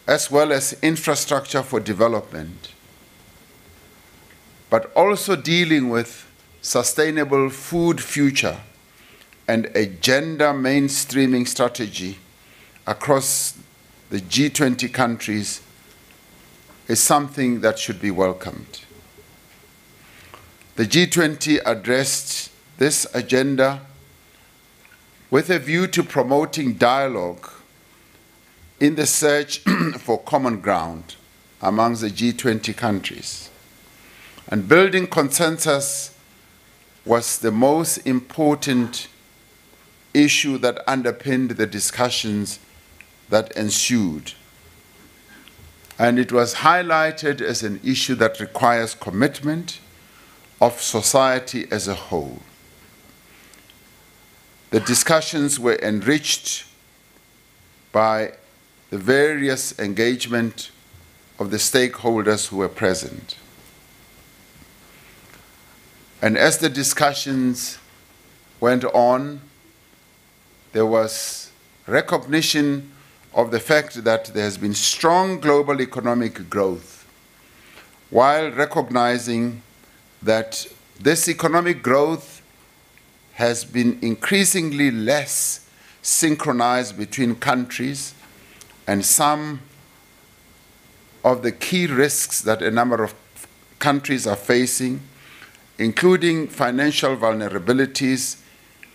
as well as infrastructure for development, but also dealing with sustainable food future and a gender mainstreaming strategy across the G20 countries is something that should be welcomed. The G20 addressed this agenda with a view to promoting dialogue in the search for common ground amongst the G20 countries. And building consensus was the most important issue that underpinned the discussions that ensued. And it was highlighted as an issue that requires commitment of society as a whole. The discussions were enriched by the various engagement of the stakeholders who were present. And as the discussions went on, there was recognition of the fact that there has been strong global economic growth, while recognizing that this economic growth has been increasingly less synchronized between countries, and some of the key risks that a number of countries are facing, including financial vulnerabilities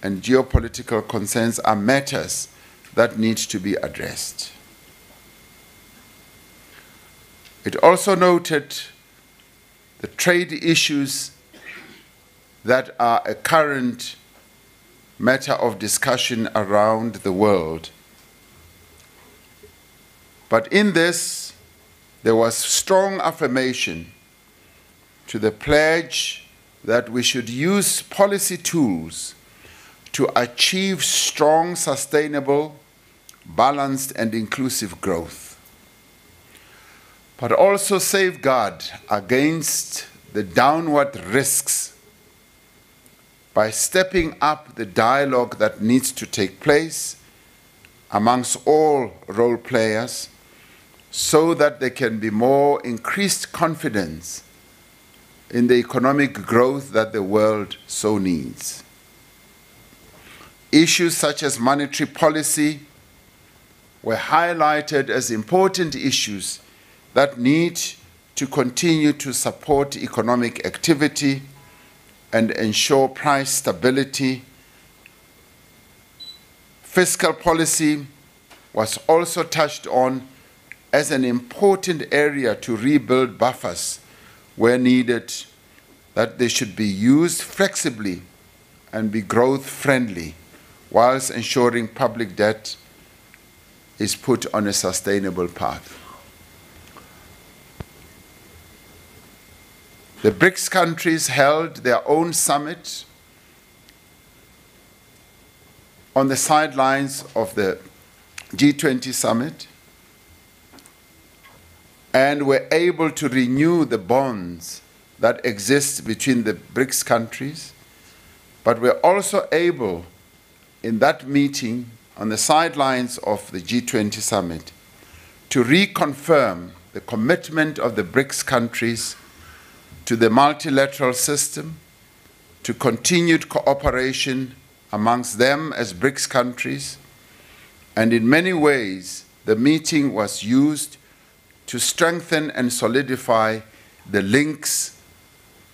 and geopolitical concerns, are matters that need to be addressed. It also noted the trade issues that are a current matter of discussion around the world. But in this, there was strong affirmation to the pledge that we should use policy tools to achieve strong, sustainable, balanced, and inclusive growth, but also safeguard against the downward risks by stepping up the dialogue that needs to take place amongst all role players so that there can be more increased confidence in the economic growth that the world so needs. Issues such as monetary policy were highlighted as important issues that need to continue to support economic activity and ensure price stability. Fiscal policy was also touched on as an important area to rebuild buffers where needed, that they should be used flexibly and be growth-friendly, whilst ensuring public debt is put on a sustainable path. The BRICS countries held their own summit on the sidelines of the G20 summit and were able to renew the bonds that exist between the BRICS countries, but were also able in that meeting on the sidelines of the G20 summit to reconfirm the commitment of the BRICS countries to the multilateral system, to continued cooperation amongst them as BRICS countries, and in many ways the meeting was used to strengthen and solidify the links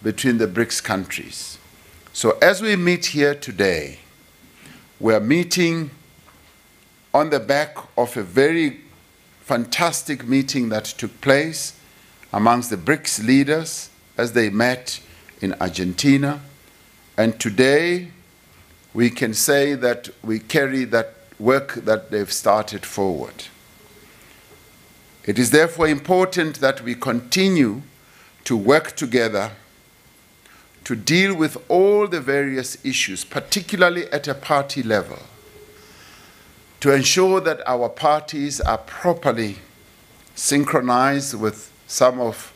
between the BRICS countries. So as we meet here today, we are meeting on the back of a very fantastic meeting that took place amongst the BRICS leaders as they met in Argentina. And today, we can say that we carry that work that they've started forward. It is therefore important that we continue to work together to deal with all the various issues, particularly at a party level, to ensure that our parties are properly synchronized with some of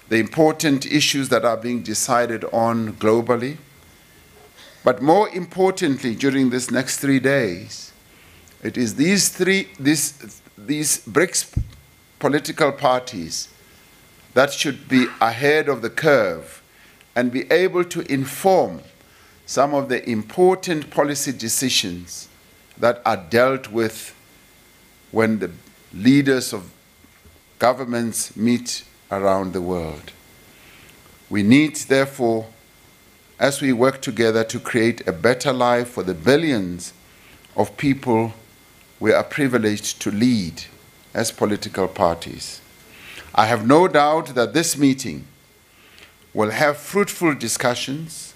the important issues that are being decided on globally. But more importantly, during this next 3 days, it is these BRICS political parties that should be ahead of the curve and be able to inform some of the important policy decisions that are dealt with when the leaders of governments meet around the world. We need, therefore, as we work together to create a better life for the billions of people we are privileged to lead as political parties. I have no doubt that this meeting will have fruitful discussions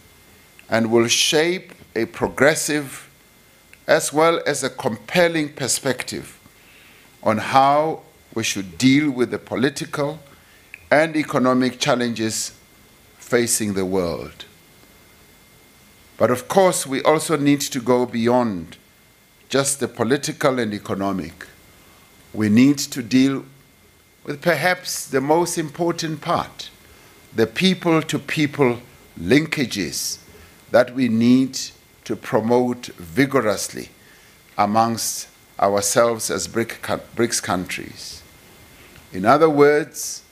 and will shape a progressive as well as a compelling perspective on how we should deal with the political and economic challenges facing the world. But of course, we also need to go beyond just the political and economic. We need to deal with perhaps the most important part, the people-to-people linkages that we need to promote vigorously amongst ourselves as BRICS countries. In other words,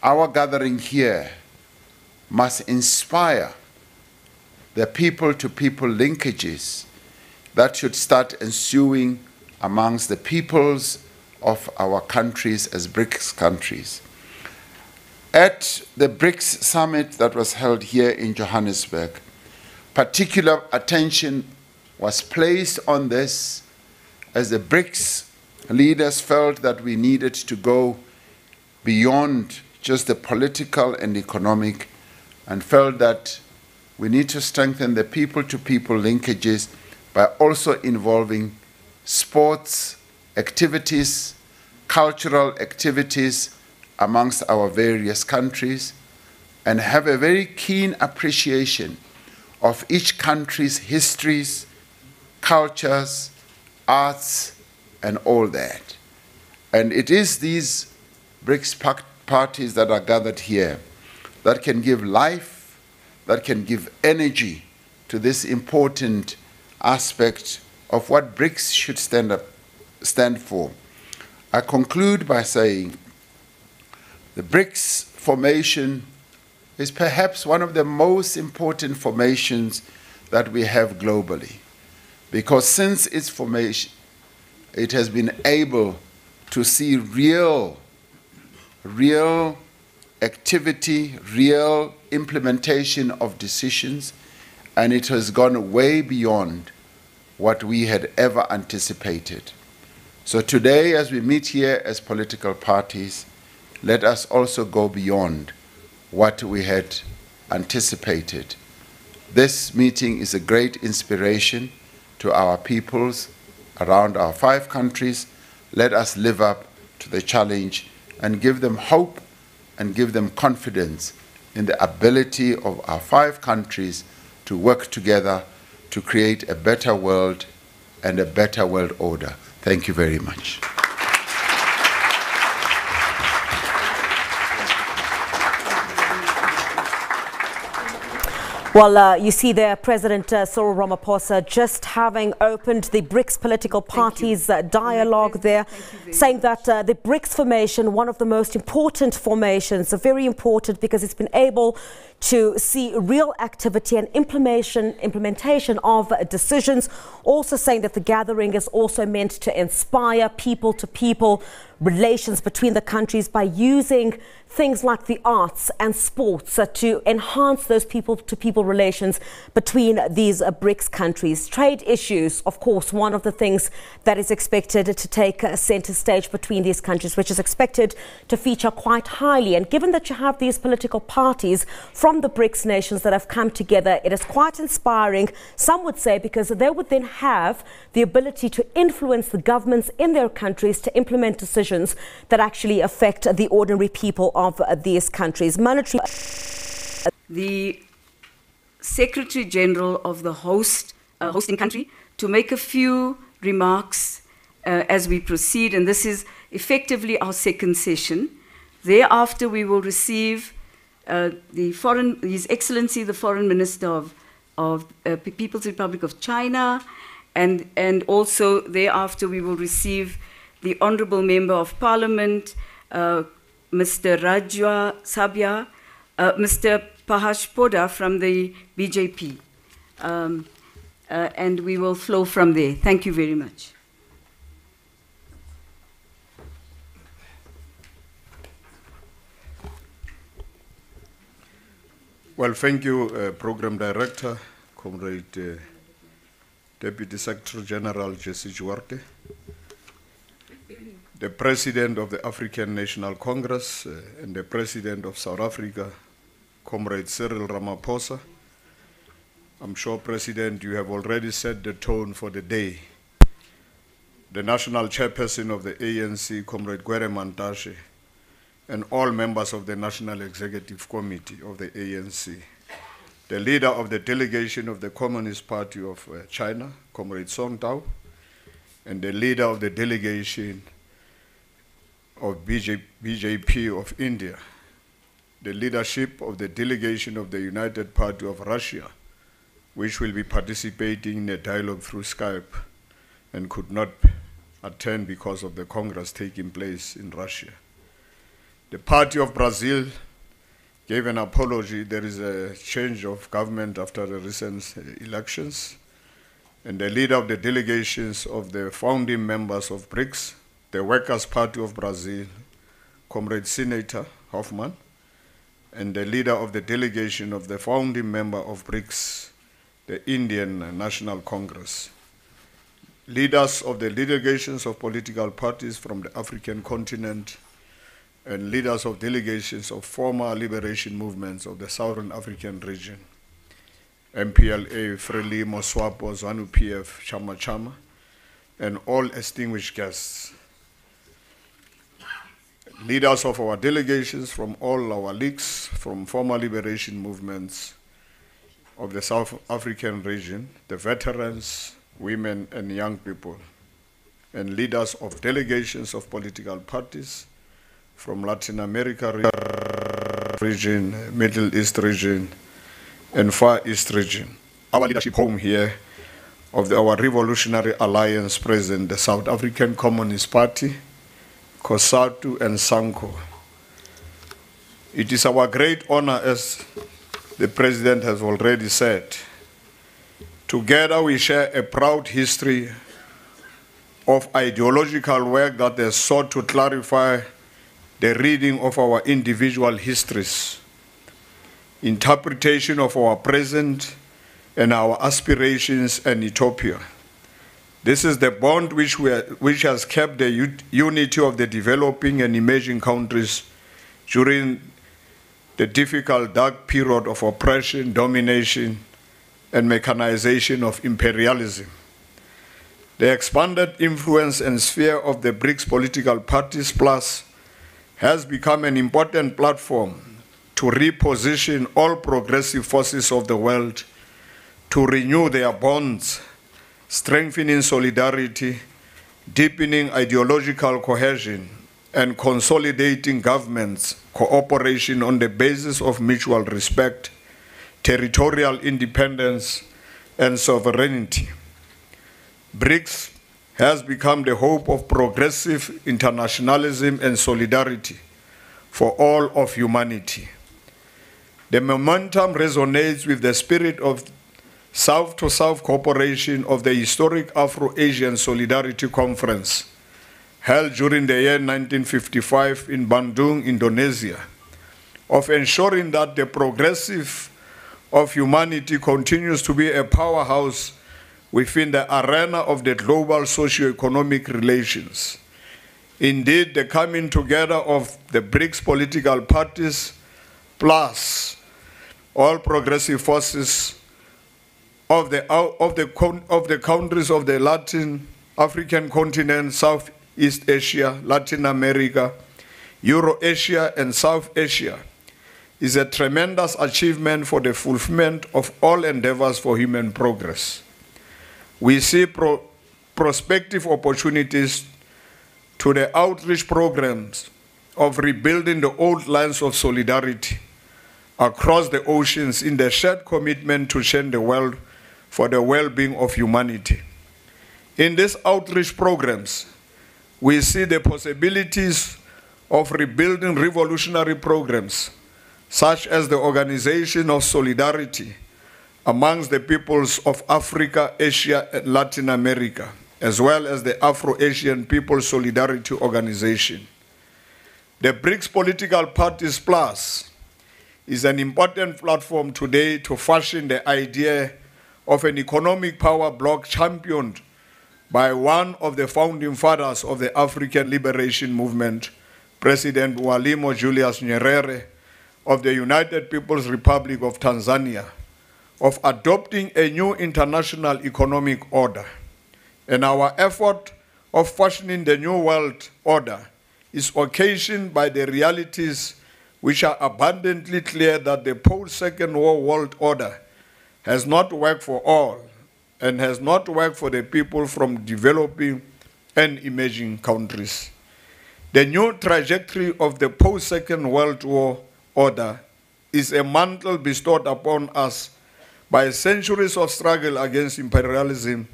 our gathering here must inspire the people-to-people linkages that should start ensuing amongst the peoples of our countries as BRICS countries. At the BRICS summit that was held here in Johannesburg, particular attention was placed on this as the BRICS leaders felt that we needed to go beyond just the political and economic and felt that we need to strengthen the people-to-people linkages by also involving sports activities, cultural activities amongst our various countries, and have a very keen appreciation of each country's histories, cultures, arts, and all that. And it is these BRICS parties that are gathered here that can give life, that can give energy to this important aspect of what BRICS should stand for. I conclude by saying the BRICS formation is perhaps one of the most important formations that we have globally, because since its formation, it has been able to see real activity, real implementation of decisions, and it has gone way beyond what we had ever anticipated. So today, as we meet here as political parties, let us also go beyond what we had anticipated. This meeting is a great inspiration to our peoples around our 5 countries. Let us live up to the challenge and give them hope and give them confidence in the ability of our 5 countries to work together to create a better world and a better world order. Thank you very much. Well, you see there, President Cyril Ramaphosa just having opened the BRICS political parties dialogue there, saying that the BRICS formation, one of the most important formations, very important because it's been able to see real activity and implementation of decisions. Also saying that the gathering is also meant to inspire people-to-people relations between the countries by using things like the arts and sports to enhance those people-to-people relations between these BRICS countries. Trade issues, of course, one of the things that is expected to take center stage between these countries, which is expected to feature quite highly. And given that you have these political parties from the BRICS nations that have come together, it is quite inspiring, some would say, because they would then have the ability to influence the governments in their countries to implement decisions that actually affect the ordinary people of these countries. The Secretary General of the hosting country to make a few remarks as we proceed, and this is effectively our second session. Thereafter, we will receive His Excellency, the Foreign Minister of People's Republic of China, and also thereafter we will receive the Honourable Member of Parliament Mr. Rajwa Sabya, Mr. Pahashpoda from the BJP. And we will flow from there. Thank you very much. Well, thank you, Program Director, Comrade Deputy Secretary General Jesse Duarte, the President of the African National Congress and the President of South Africa, Comrade Cyril Ramaphosa. I'm sure, President, you have already set the tone for the day. The National Chairperson of the ANC, Comrade Gwere Mantashe, and all members of the National Executive Committee of the ANC, the leader of the delegation of the Communist Party of China, Comrade Song Tao, and the leader of the delegation of BJP of India, the leadership of the delegation of the United Party of Russia, which will be participating in a dialogue through Skype and could not attend because of the Congress taking place in Russia. The Party of Brazil gave an apology. There is a change of government after the recent elections. And the leader of the delegations of the founding members of BRICS, the Workers' Party of Brazil, Comrade Senator Hoffman, and the leader of the delegation of the founding member of BRICS, the Indian National Congress. Leaders of the delegations of political parties from the African continent, and leaders of delegations of former liberation movements of the Southern African region, MPLA, Frelimo, SWAPO, ZANU-PF, Chama Chama, and all distinguished guests. Leaders of our delegations from all our leagues, from former liberation movements of the South African region, the veterans, women and young people, and leaders of delegations of political parties from Latin America region, Middle East region, and Far East region. Our leadership home here of our Revolutionary Alliance President, the South African Communist Party, COSATU and SANCO. It is our great honor, as the President has already said. Together we share a proud history of ideological work that has sought to clarify the reading of our individual histories, interpretation of our present, and our aspirations and utopia. This is the bond which has kept the unity of the developing and emerging countries during the difficult dark period of oppression, domination, and mechanization of imperialism. The expanded influence and sphere of the BRICS political parties plus has become an important platform to reposition all progressive forces of the world to renew their bonds, strengthening solidarity, deepening ideological cohesion, and consolidating governments' cooperation on the basis of mutual respect, territorial independence, and sovereignty. BRICS has become the hope of progressive internationalism and solidarity for all of humanity. The momentum resonates with the spirit of South-to-South cooperation of the historic Afro-Asian Solidarity Conference held during the year 1955 in Bandung, Indonesia, of ensuring that the progressive of humanity continues to be a powerhouse within the arena of the global socio-economic relations. Indeed, the coming together of the BRICS political parties plus all progressive forces of the countries of the Latin African continent, Southeast Asia, Latin America, Eurasia, and South Asia is a tremendous achievement for the fulfillment of all endeavors for human progress. We see prospective opportunities to the outreach programs of rebuilding the old lines of solidarity across the oceans in the shared commitment to change the world for the well-being of humanity. In these outreach programs, we see the possibilities of rebuilding revolutionary programs, such as the Organization of Solidarity amongst the peoples of Africa, Asia, and Latin America, as well as the Afro-Asian People's Solidarity Organization. The BRICS Political Parties Plus is an important platform today to fashion the idea of an economic power bloc championed by one of the founding fathers of the African Liberation Movement, President Mwalimu Julius Nyerere of the United People's Republic of Tanzania, of adopting a new international economic order. And our effort of fashioning the new world order is occasioned by the realities which are abundantly clear that the post-Second War world order has not worked for all and has not worked for the people from developing and emerging countries. The new trajectory of the post-Second World War order is a mantle bestowed upon us by centuries of struggle against imperialism,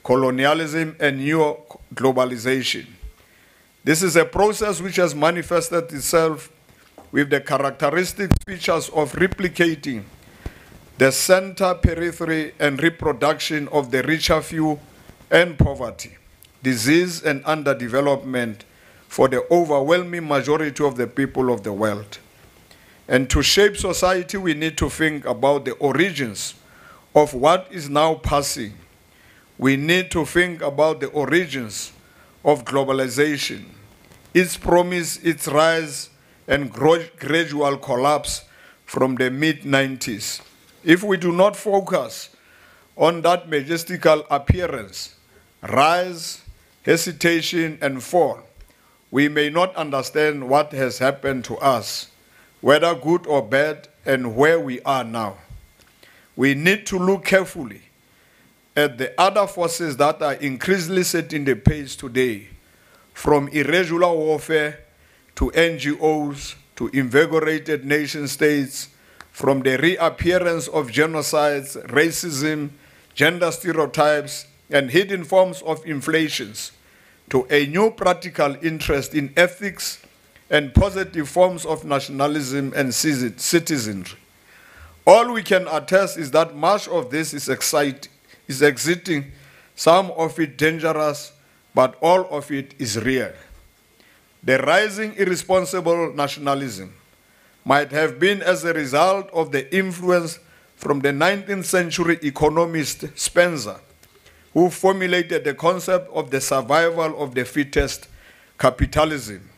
colonialism, and neo-globalization. This is a process which has manifested itself with the characteristic features of replicating the center, periphery, and reproduction of the richer few and poverty, disease, and underdevelopment for the overwhelming majority of the people of the world. And to shape society, we need to think about the origins of what is now passing. We need to think about the origins of globalization, its promise, its rise, and gradual collapse from the mid-90s. If we do not focus on that majestical appearance, rise, hesitation, and fall, we may not understand what has happened to us, whether good or bad, and where we are now. We need to look carefully at the other forces that are increasingly setting the pace today, from irregular warfare to NGOs to invigorated nation states, from the reappearance of genocides, racism, gender stereotypes, and hidden forms of inflations, to a new practical interest in ethics and positive forms of nationalism and citizenry. All we can attest is that much of this is exciting, some of it dangerous, but all of it is real. The rising irresponsible nationalism might have been as a result of the influence from the 19th century economist Spencer, who formulated the concept of the survival of the fittest capitalism,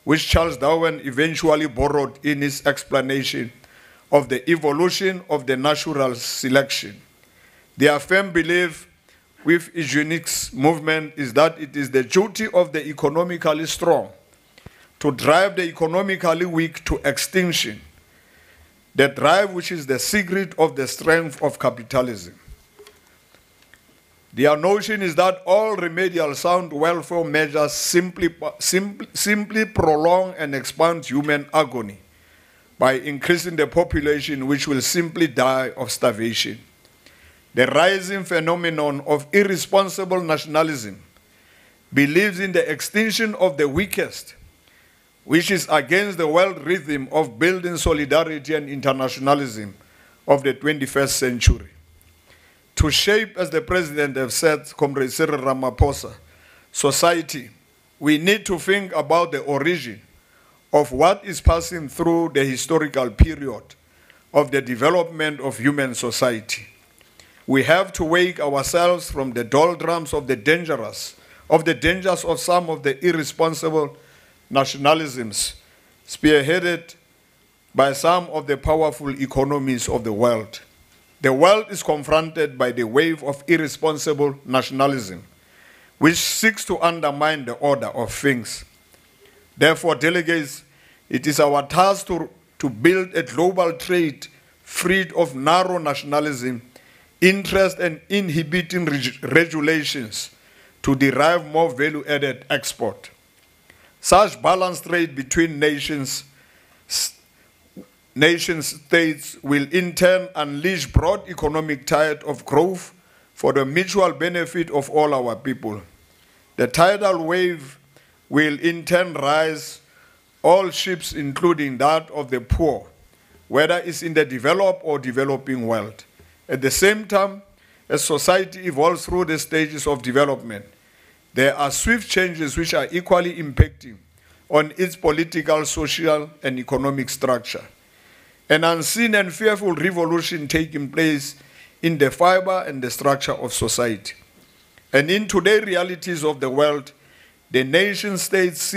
which Charles Darwin eventually borrowed in his explanation of the evolution of the natural selection. Their firm belief with eugenics movement is that it is the duty of the economically strong to drive the economically weak to extinction, the drive which is the secret of the strength of capitalism. Their notion is that all remedial sound welfare measures simply prolong and expand human agony by increasing the population, which will simply die of starvation. The rising phenomenon of irresponsible nationalism believes in the extinction of the weakest, which is against the world rhythm of building solidarity and internationalism of the 21st century. To shape, as the President has said, Comrade Cyril Ramaphosa, society, we need to think about the origin of what is passing through the historical period of the development of human society. We have to wake ourselves from the doldrums of the dangers of some of the irresponsible nationalisms spearheaded by some of the powerful economies of the world. The world is confronted by the wave of irresponsible nationalism, which seeks to undermine the order of things. Therefore, delegates, it is our task to build a global trade freed of narrow nationalism, interest, and inhibiting regulations to derive more value-added export. Such balanced trade between nation states will in turn unleash broad economic tide of growth for the mutual benefit of all our people. The tidal wave will in turn rise all ships, including that of the poor, whether it's in the developed or developing world. At the same time, as society evolves through the stages of development, there are swift changes which are equally impacting on its political, social, and economic structure. An unseen and fearful revolution taking place in the fiber and the structure of society. And in today's realities of the world, the nation states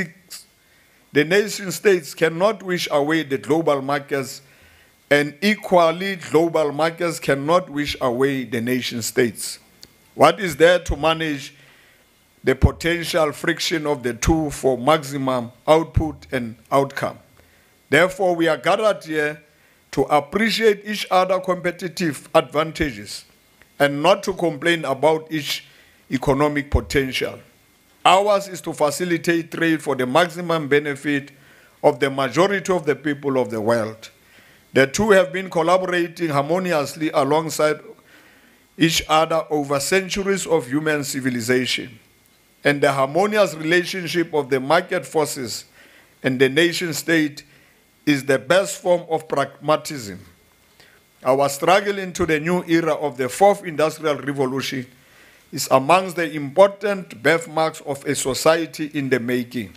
cannot wish away the global markets, and equally global markets cannot wish away the nation states. What is there to manage the potential friction of the two for maximum output and outcome? Therefore, we are gathered here to appreciate each other's competitive advantages and not to complain about each economic potential. Ours is to facilitate trade for the maximum benefit of the majority of the people of the world. The two have been collaborating harmoniously alongside each other over centuries of human civilization. And the harmonious relationship of the market forces and the nation state is the best form of pragmatism. Our struggle into the new era of the fourth industrial revolution is amongst the important birthmarks of a society in the making.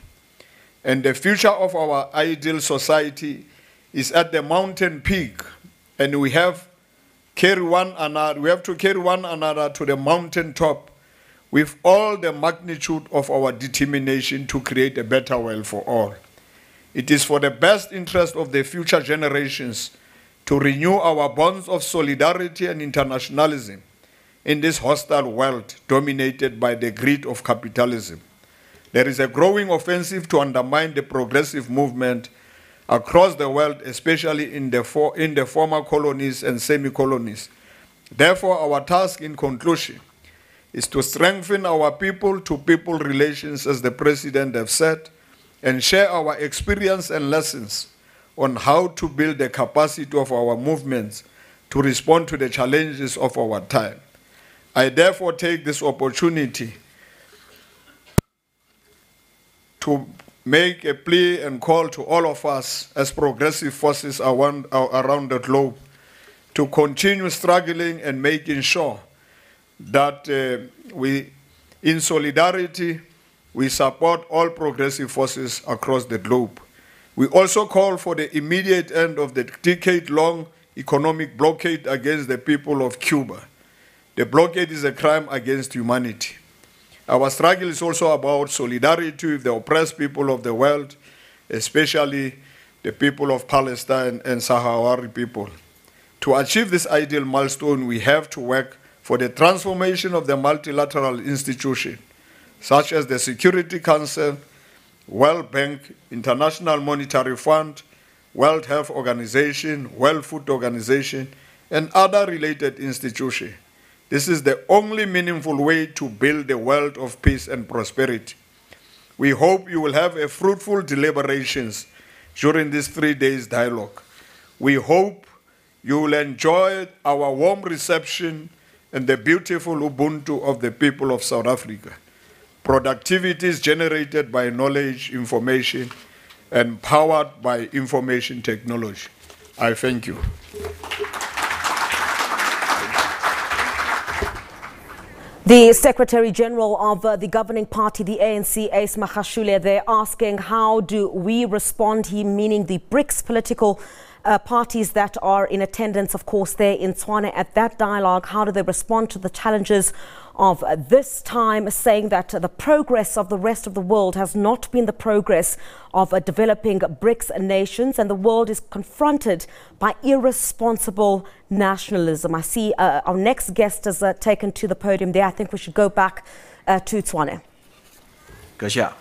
And the future of our ideal society is at the mountain peak, and we have to carry one another to the mountain top with all the magnitude of our determination to create a better world for all. It is for the best interest of the future generations to renew our bonds of solidarity and internationalism in this hostile world dominated by the greed of capitalism. There is a growing offensive to undermine the progressive movement across the world, especially in the former colonies and semi-colonies. Therefore, our task in conclusion is to strengthen our people-to-people relations, as the President has said, and share our experience and lessons on how to build the capacity of our movements to respond to the challenges of our time. I therefore take this opportunity to make a plea and call to all of us as progressive forces around the globe to continue struggling and making sure that in solidarity, we support all progressive forces across the globe. We also call for the immediate end of the decade-long economic blockade against the people of Cuba. The blockade is a crime against humanity. Our struggle is also about solidarity with the oppressed people of the world, especially the people of Palestine and Sahrawi people. To achieve this ideal milestone, we have to work for the transformation of the multilateral institutions, such as the Security Council, World Bank, International Monetary Fund, World Health Organization, World Food Organization, and other related institutions. This is the only meaningful way to build a world of peace and prosperity. We hope you will have a fruitful deliberations during this 3 days dialogue. We hope you will enjoy our warm reception and the beautiful Ubuntu of the people of South Africa. Productivity is generated by knowledge, information, and powered by information technology. I thank you. The Secretary General of the governing party, the ANC, Ace Magashule, they're asking how do we respond, he meaning the BRICS political parties that are in attendance, of course, there in Tshwane at that dialogue. How do they respond to the challenges of this time, saying that the progress of the rest of the world has not been the progress of developing BRICS nations, and the world is confronted by irresponsible nationalism. I see our next guest has taken to the podium there. I think we should go back to Tshwane. 阁下，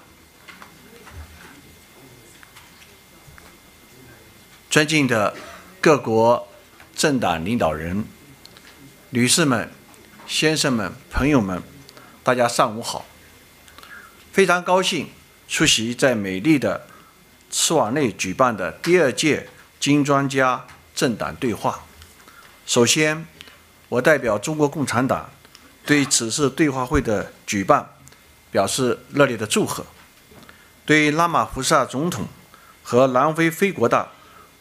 尊敬的各国政党领导人、女士们、先生们、朋友们，大家上午好！非常高兴出席在美丽的茨瓦内举办的第2届金专家政党对话。首先，我代表中国共产党对此次对话会的举办表示热烈的祝贺，对拉马福萨总统和南非非国大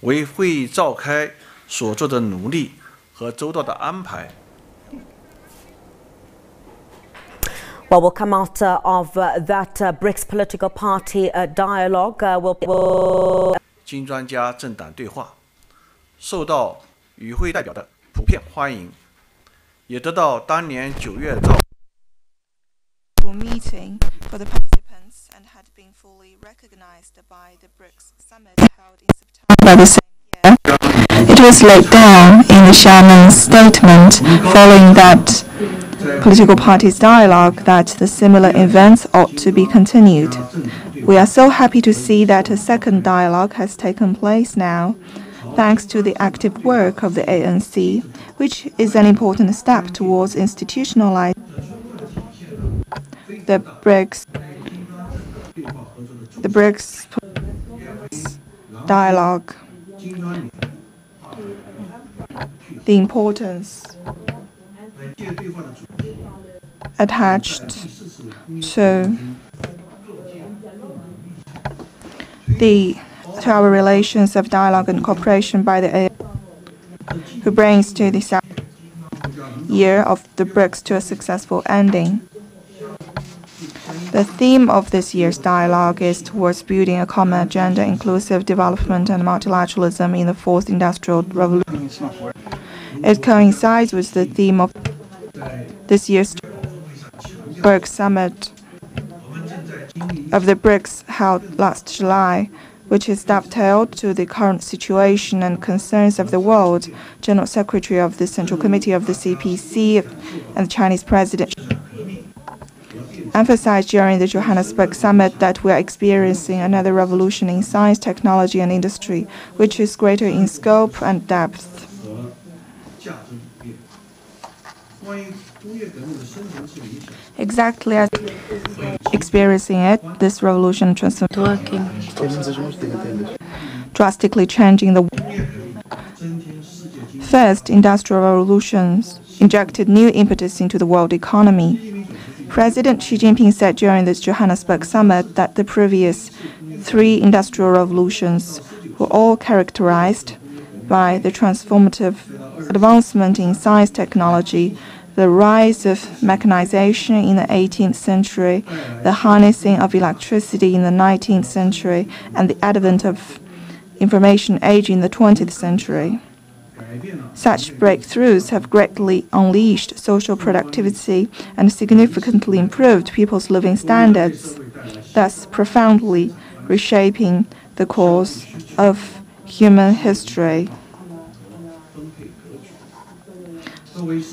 为会议召开所做的努力和周到的安排。 Well, we'll come out of that BRICS political party dialogue. We'll 经专家政党对话，受到与会代表的普遍欢迎，也得到当年9月召。 meeting for the participants and had been fully recognized by the BRICS summit held in September the same year. It was laid down in the chairman's statement following that political parties dialogue that the similar events ought to be continued. We are so happy to see that a second dialogue has taken place now, thanks to the active work of the ANC, which is an important step towards institutionalizing the BRICS dialogue. The importance attached to our relations of dialogue and cooperation by the ANC, who brings to the year of the BRICS to a successful ending. The theme of this year's dialogue is towards building a common agenda, inclusive development and multilateralism in the fourth industrial revolution. It coincides with the theme of this year's BRICS summit of the BRICS held last July, which is dovetailed to the current situation and concerns of the world. General Secretary of the Central Committee of the CPC and the Chinese President emphasized during the Johannesburg summit that we are experiencing another revolution in science, technology, and industry, which is greater in scope and depth. Exactly as experiencing it, this revolution drastically changing the first industrial revolutions injected new impetus into the world economy. President Xi Jinping said during this Johannesburg summit that the previous 3 industrial revolutions were all characterized by the transformative advancement in science technology, the rise of mechanization in the 18th century, the harnessing of electricity in the 19th century, and the advent of information age in the 20th century. Such breakthroughs have greatly unleashed social productivity and significantly improved people's living standards, thus profoundly reshaping the course of human history.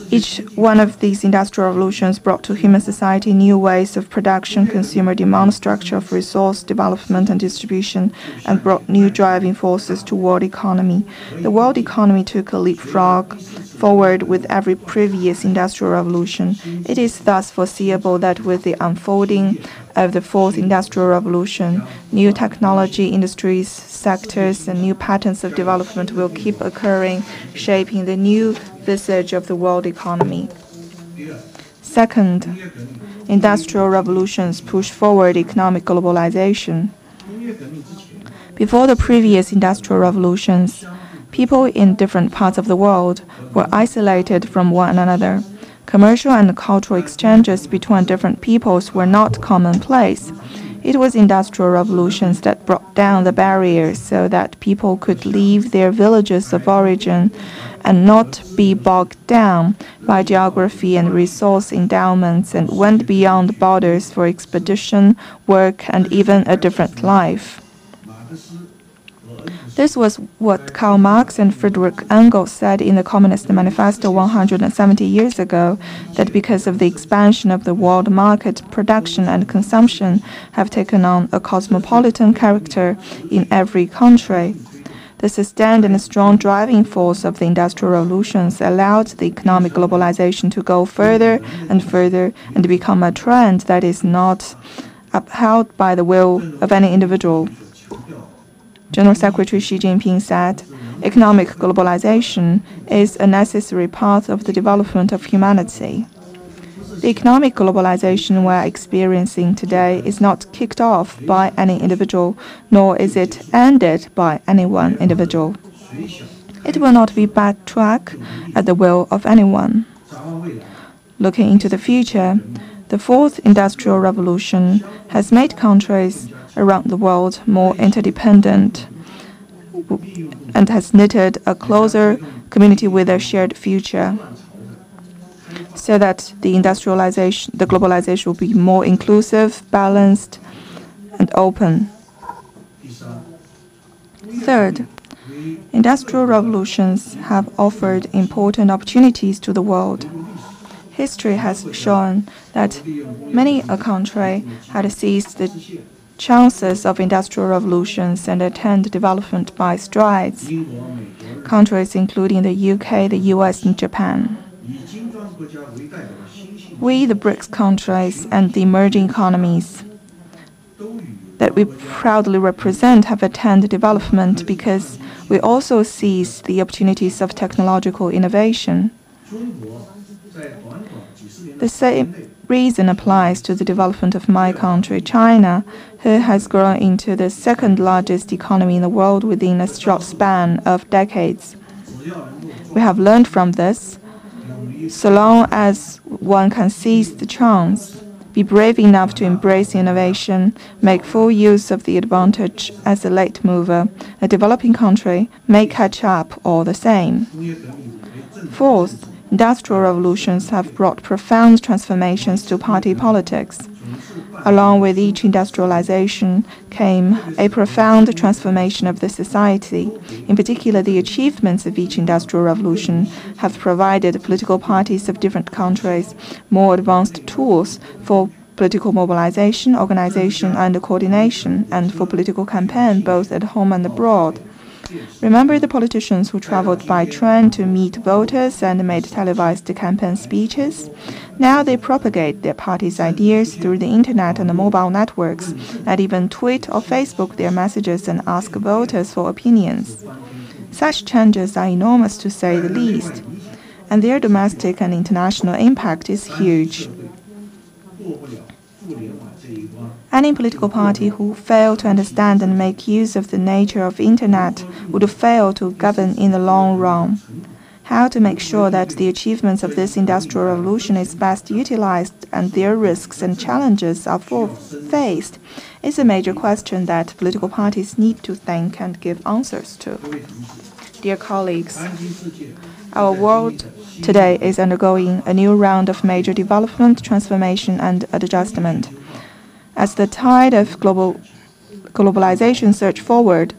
Each one of these industrial revolutions brought to human society new ways of production, consumer demand, structure of resource development and distribution, and brought new driving forces to world economy. The world economy took a leapfrog forward with every previous industrial revolution. It is thus foreseeable that with the unfolding of the fourth industrial revolution, new technology, industries, sectors, and new patterns of development will keep occurring, shaping the new visage of the world economy. Second, industrial revolutions push forward economic globalization. Before the previous industrial revolutions, people in different parts of the world were isolated from one another. Commercial and cultural exchanges between different peoples were not commonplace. It was industrial revolutions that brought down the barriers so that people could leave their villages of origin and not be bogged down by geography and resource endowments and went beyond borders for expedition, work, and even a different life. This was what Karl Marx and Friedrich Engels said in the Communist Manifesto 170 years ago, that because of the expansion of the world market, production and consumption have taken on a cosmopolitan character in every country. The sustained and strong driving force of the industrial revolutions allowed the economic globalization to go further and further and become a trend that is not upheld by the will of any individual. General Secretary Xi Jinping said, "Economic globalization is a necessary part of the development of humanity." The economic globalization we're experiencing today is not kicked off by any individual, nor is it ended by any one individual. It will not be backtracked at the will of anyone. Looking into the future, the fourth industrial revolution has made countries around the world more interdependent and has knitted a closer community with a shared future, so that the globalization will be more inclusive, balanced, and open. Third, industrial revolutions have offered important opportunities to the world. History has shown that many a country had seized the chances of industrial revolutions and attained development by strides. Countries including the UK, the US, and Japan. We, the BRICS countries and the emerging economies that we proudly represent, have attained development because we also seize the opportunities of technological innovation. The same reason applies to the development of my country, China, who has grown into the second largest economy in the world within a short span of decades. We have learned from this. So long as one can seize the chance, be brave enough to embrace innovation, make full use of the advantage as a late mover, a developing country may catch up all the same. Fourth, industrial revolutions have brought profound transformations to party politics. Along with each industrialization came a profound transformation of the society. In particular, the achievements of each industrial revolution have provided political parties of different countries more advanced tools for political mobilization, organization, and coordination, and for political campaign both at home and abroad. Remember the politicians who traveled by train to meet voters and made televised campaign speeches? Now they propagate their party's ideas through the internet and the mobile networks, and even tweet or Facebook their messages and ask voters for opinions. Such changes are enormous to say the least, and their domestic and international impact is huge. Any political party who fail to understand and make use of the nature of the internet would fail to govern in the long run. How to make sure that the achievements of this industrial revolution is best utilized and their risks and challenges are faced is a major question that political parties need to think and give answers to. Dear colleagues, our world today is undergoing a new round of major development, transformation, and adjustment. As the tide of globalization surges forward,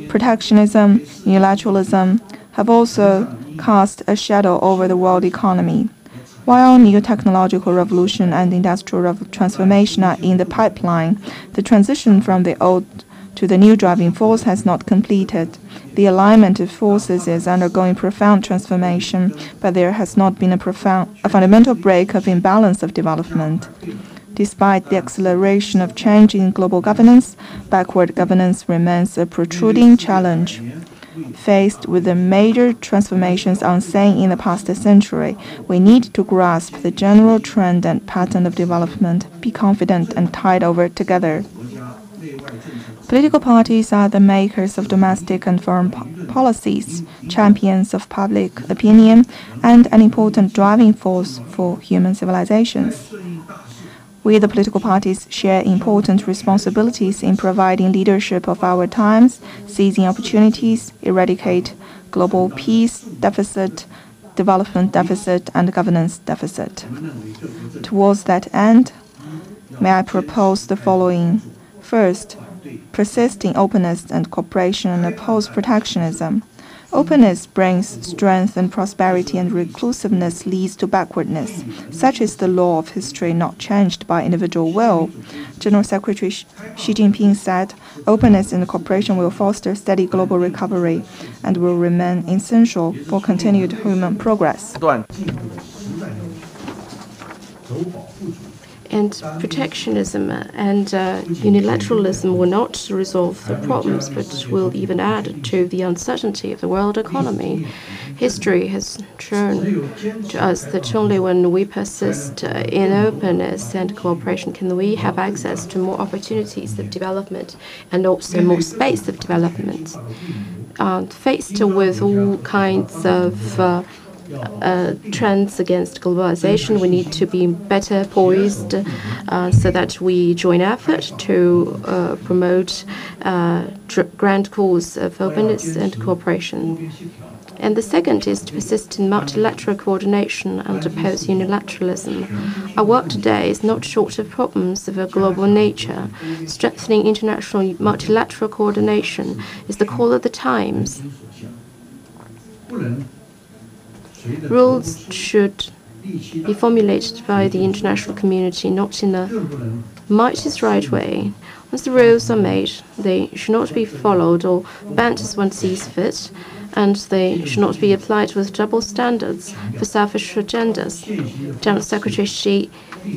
protectionism, unilateralism have also cast a shadow over the world economy. While new technological revolution and industrial transformation are in the pipeline, the transition from the old to the new driving force has not completed. The alignment of forces is undergoing profound transformation, but there has not been a fundamental break of imbalance of development. Despite the acceleration of change in global governance, backward governance remains a protruding challenge. Faced with the major transformations unseen in the past century, we need to grasp the general trend and pattern of development, be confident and tide over together. Political parties are the makers of domestic and foreign policies, champions of public opinion, and an important driving force for human civilizations. We, the political parties, share important responsibilities in providing leadership of our times, seizing opportunities, eradicate global peace deficit, development deficit, and governance deficit. Towards that end, may I propose the following. First, persist in openness and cooperation and oppose protectionism. Openness brings strength and prosperity, and reclusiveness leads to backwardness. Such is the law of history, not changed by individual will. General Secretary Xi Jinping said, openness and cooperation will foster steady global recovery and will remain essential for continued human progress. And protectionism and unilateralism will not resolve the problems, but will even add to the uncertainty of the world economy. History has shown to us that only when we persist in openness and cooperation can we have access to more opportunities of development and also more space of development. Faced with all kinds of trends against globalization, we need to be better poised so that we join effort to promote grand cause of openness and cooperation. And the second is to persist in multilateral coordination and oppose unilateralism. Our work today is not short of problems of a global nature. Strengthening international multilateral coordination is the call of the times. Rules should be formulated by the international community, not in a might is right way. Once the rules are made, they should not be followed or bent as one sees fit, and they should not be applied with double standards for selfish agendas. General Secretary Xi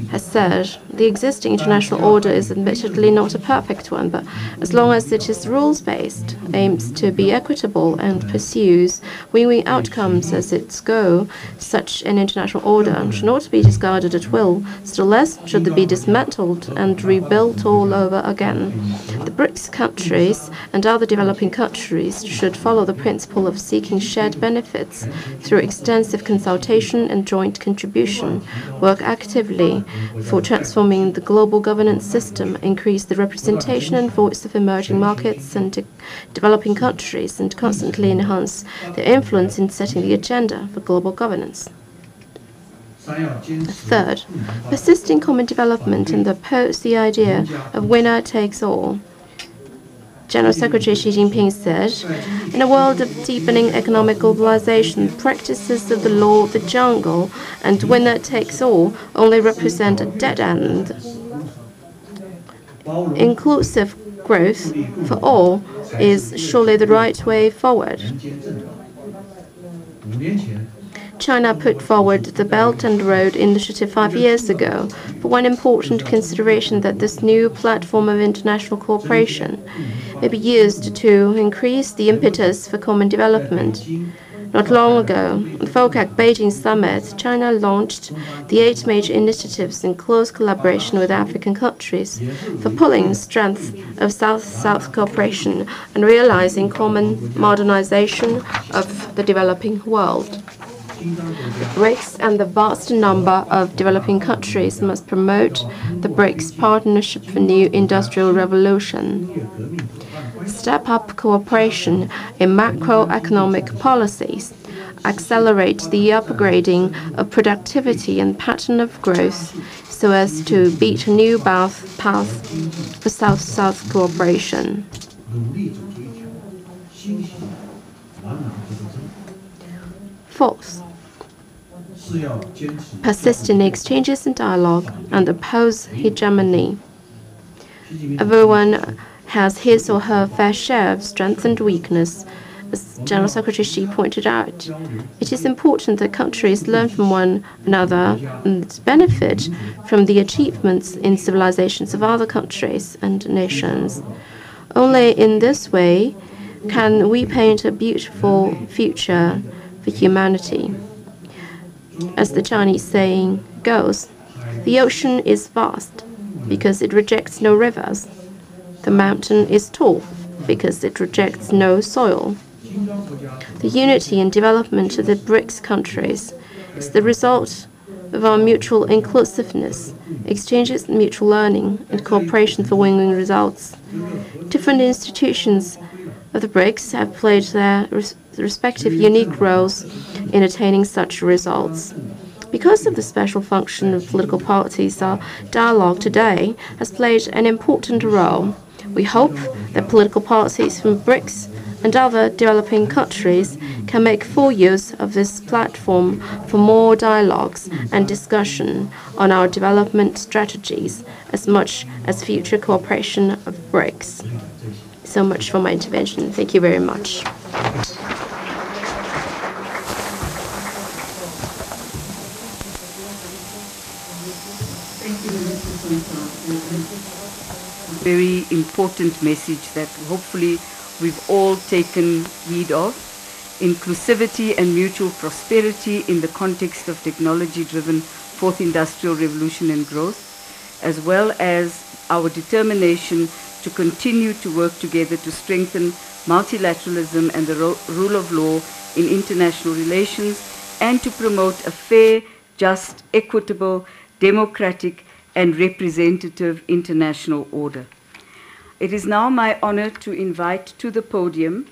has said the existing international order is admittedly not a perfect one, but as long as it is rules-based, aims to be equitable, and pursues win-win outcomes as its goal, such an international order should not be discarded at will. Still less should it be dismantled and rebuilt all over again. The BRICS countries and other developing countries should follow the principle of seeking shared benefits through extensive consultation and joint contribution, work actively for transforming the global governance system, increase the representation and voice of emerging markets and developing countries, and constantly enhance their influence in setting the agenda for global governance. Third, persist in common development and oppose the idea of winner takes all. General Secretary Xi Jinping said, in a world of deepening economic globalization, practices of the law of the jungle and winner takes all only represent a dead end. Inclusive growth for all is surely the right way forward. China put forward the Belt and Road Initiative 5 years ago for one important consideration, that this new platform of international cooperation may be used to increase the impetus for common development. Not long ago, at the FOCAC Beijing Summit, China launched the 8 major initiatives in close collaboration with African countries for pulling strength of South-South cooperation and realizing common modernization of the developing world. The BRICS and the vast number of developing countries must promote the BRICS Partnership for New Industrial Revolution. Step up cooperation in macroeconomic policies. Accelerate the upgrading of productivity and pattern of growth so as to beat a new path for South-South cooperation. Fourth, persist in exchanges and dialogue and oppose hegemony. Everyone has his or her fair share of strength and weakness. As General Secretary Xi pointed out, it is important that countries learn from one another and benefit from the achievements in civilizations of other countries and nations. Only in this way can we paint a beautiful future for humanity. As the Chinese saying goes, the ocean is vast because it rejects no rivers. The mountain is tall because it rejects no soil. The unity and development of the BRICS countries is the result of our mutual inclusiveness, exchanges, mutual learning, and cooperation for win-win results. Different institutions of the BRICS have played their respective unique roles in attaining such results. Because of the special function of political parties, our dialogue today has played an important role. We hope that political parties from BRICS and other developing countries can make full use of this platform for more dialogues and discussion on our development strategies, as much as future cooperation of BRICS. So much for my intervention. Thank you very much. Thank you. Very important message that hopefully we've all taken heed of. Inclusivity and mutual prosperity in the context of technology-driven fourth industrial revolution and growth, as well as our determination to continue to work together to strengthen multilateralism and the rule of law in international relations, and to promote a fair, just, equitable, democratic, and representative international order. It is now my honor to invite to the podium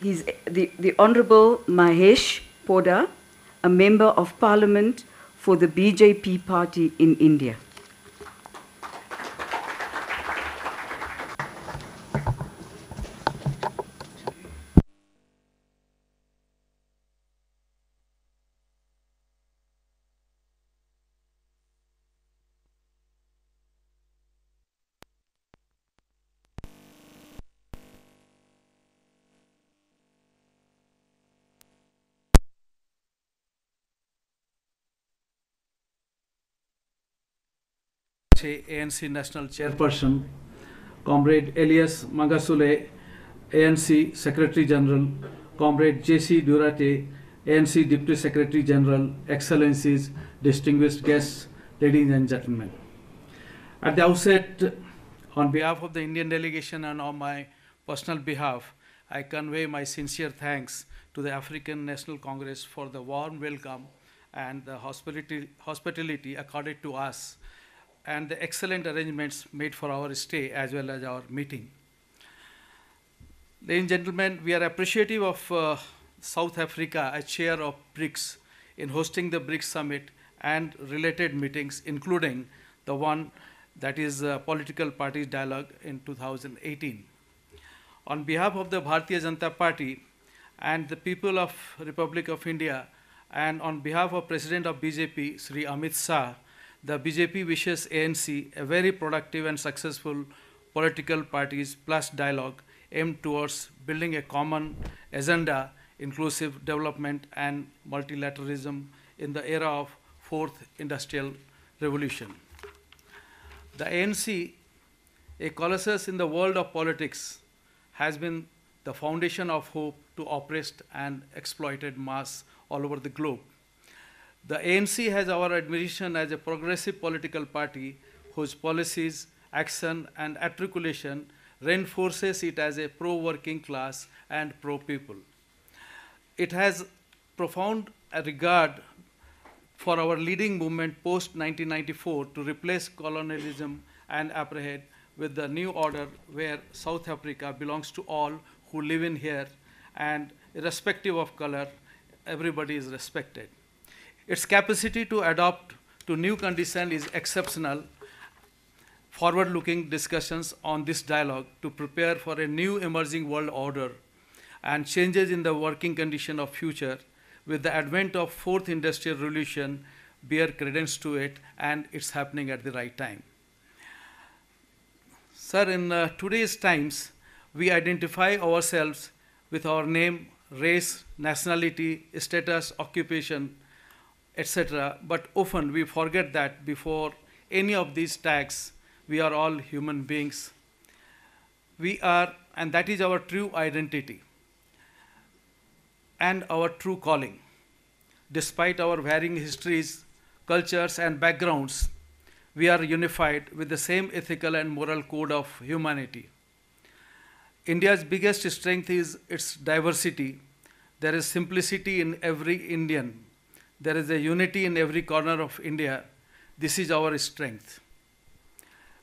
the Honorable Mahesh Poddar, a member of Parliament for the BJP party in India. ANC National Chairperson, Comrade Elias Mangasule, ANC Secretary General, Comrade J.C. Durate, ANC Deputy Secretary General, Excellencies, distinguished guests, ladies and gentlemen. At the outset, on behalf of the Indian delegation and on my personal behalf, I convey my sincere thanks to the African National Congress for the warm welcome and the hospitality accorded to us, and the excellent arrangements made for our stay as well as our meeting. Ladies and gentlemen, we are appreciative of South Africa as chair of BRICS in hosting the BRICS summit and related meetings, including the one that is political parties dialogue in 2018. On behalf of the Bharatiya Janata Party and the people of Republic of India, and on behalf of President of BJP, Sri Amit Shah, the BJP wishes ANC a very productive and successful political parties plus dialogue aimed towards building a common agenda, inclusive development and multilateralism in the era of fourth industrial revolution. The ANC, a colossus in the world of politics, has been the foundation of hope to oppressed and exploited mass all over the globe. The ANC has our admiration as a progressive political party whose policies, action, and articulation reinforces it as a pro-working class and pro-people. It has profound regard for our leading movement post-1994 to replace colonialism and apartheid with the new order where South Africa belongs to all who live in here, and irrespective of color, everybody is respected. Its capacity to adapt to new conditions is exceptional. Forward-looking discussions on this dialogue to prepare for a new emerging world order and changes in the working condition of future with the advent of fourth industrial revolution bear credence to it, and it's happening at the right time. Sir, in today's times, we identify ourselves with our name, race, nationality, status, occupation, etc. But often we forget that before any of these tags, we are all human beings. We are, and that is our true identity and our true calling. Despite our varying histories, cultures, and backgrounds, we are unified with the same ethical and moral code of humanity. India's biggest strength is its diversity. There is simplicity in every Indian. There is a unity in every corner of India. This is our strength.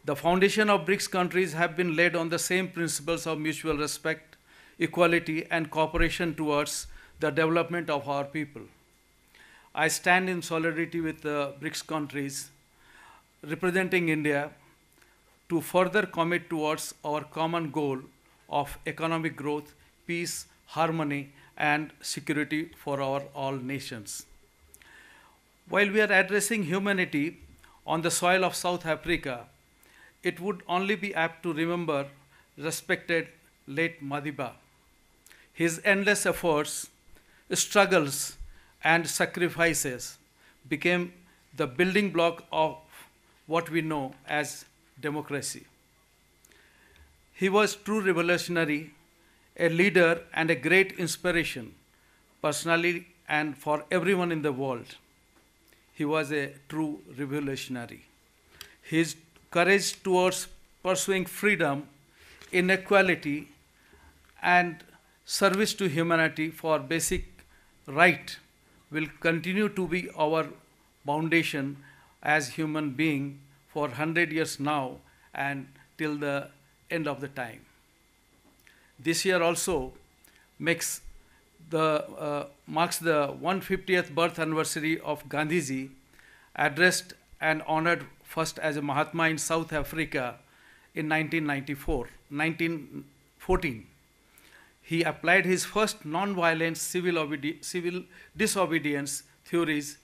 The foundation of BRICS countries have been laid on the same principles of mutual respect, equality, and cooperation towards the development of our people. I stand in solidarity with the BRICS countries representing India to further commit towards our common goal of economic growth, peace, harmony, and security for our all nations. While we are addressing humanity on the soil of South Africa, it would only be apt to remember respected late Madiba. His endless efforts, struggles, and sacrifices became the building block of what we know as democracy. He was true revolutionary, a leader and a great inspiration, personally and for everyone in the world. He was a true revolutionary. His courage towards pursuing freedom, inequality, and service to humanity for basic right will continue to be our foundation as human being for 100 years now and till the end of the time. This year also marks the 150th birth anniversary of Gandhiji, addressed and honored first as a Mahatma in South Africa in 1914. He applied his first non-violent civil disobedience theories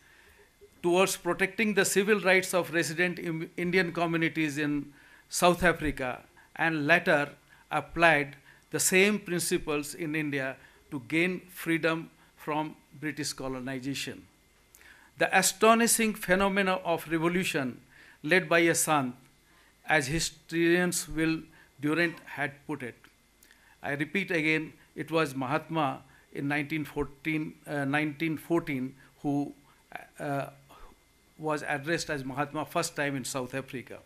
towards protecting the civil rights of resident Indian communities in South Africa, and later applied the same principles in India to gain freedom from British colonization. The astonishing phenomena of revolution led by a son, as historians Will Durant had put it. I repeat again, it was Mahatma in 1914 who was addressed as Mahatma first time in South Africa.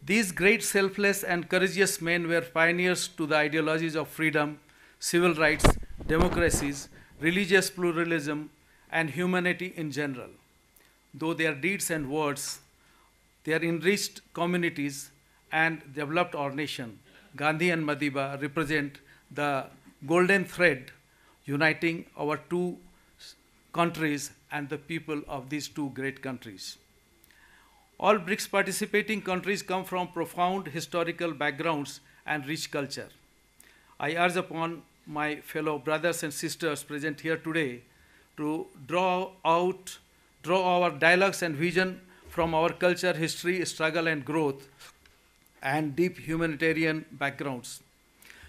These great selfless and courageous men were pioneers to the ideologies of freedom, civil rights, democracies, religious pluralism, and humanity in general. Though their deeds and words, they enriched communities and developed our nation, Gandhi and Madiba represent the golden thread uniting our two countries and the people of these two great countries. All BRICS participating countries come from profound historical backgrounds and rich culture. I urge upon my fellow brothers and sisters present here today to draw our dialogues and vision from our culture, history, struggle, and growth, and deep humanitarian backgrounds.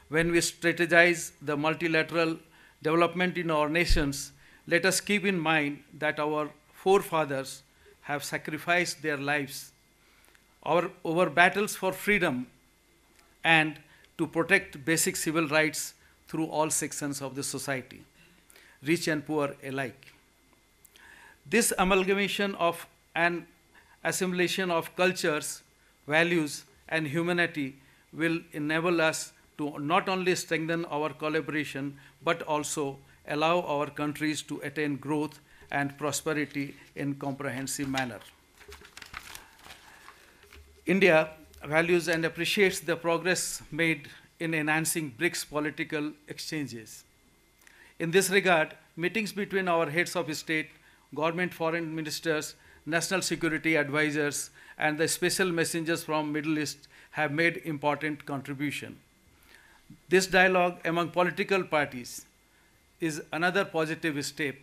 When we strategize the multilateral development in our nations, let us keep in mind that our forefathers have sacrificed their lives over battles for freedom and to protect basic civil rights through all sections of the society, rich and poor alike. This amalgamation of an assimilation of cultures, values, and humanity will enable us to not only strengthen our collaboration, but also allow our countries to attain growth and prosperity in comprehensive manner. India values and appreciates the progress made in enhancing BRICS political exchanges. In this regard, meetings between our heads of state, government foreign ministers, national security advisors, and the special messengers from Middle East have made important contribution. This dialogue among political parties is another positive step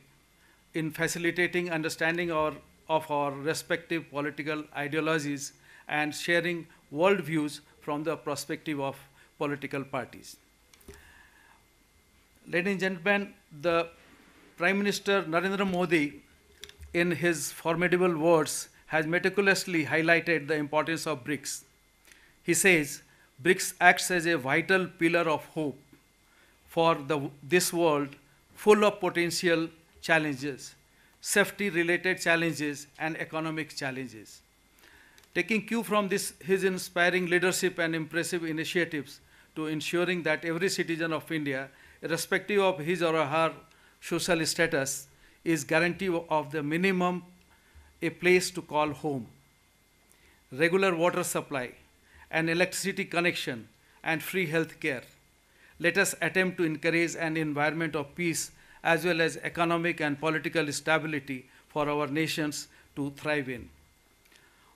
in facilitating understanding of our respective political ideologies and sharing worldviews from the perspective of political parties. Ladies and gentlemen, the Prime Minister Narendra Modi, in his formidable words, has meticulously highlighted the importance of BRICS. He says, BRICS acts as a vital pillar of hope for this world full of potential challenges, safety-related challenges, and economic challenges. Taking cue from his inspiring leadership and impressive initiatives to ensuring that every citizen of India, irrespective of his or her social status, is guaranteed of the minimum a place to call home, regular water supply, an electricity connection, and free health care. Let us attempt to encourage an environment of peace as well as economic and political stability for our nations to thrive in.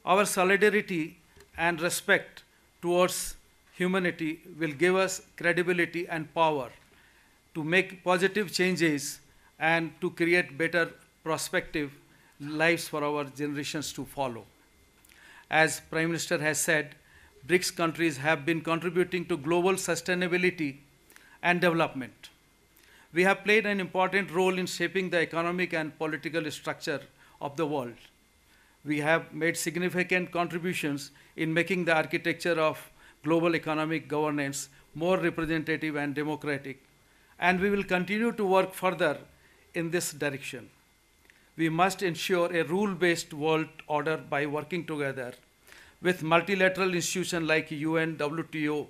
Our solidarity and respect towards humanity will give us credibility and power to make positive changes and to create better prospective lives for our generations to follow. As Prime Minister has said, BRICS countries have been contributing to global sustainability and development. We have played an important role in shaping the economic and political structure of the world. we have made significant contributions in making the architecture of global economic governance more representative and democratic, and we will continue to work further in this direction. We must ensure a rule-based world order by working together with multilateral institutions like UN, WTO,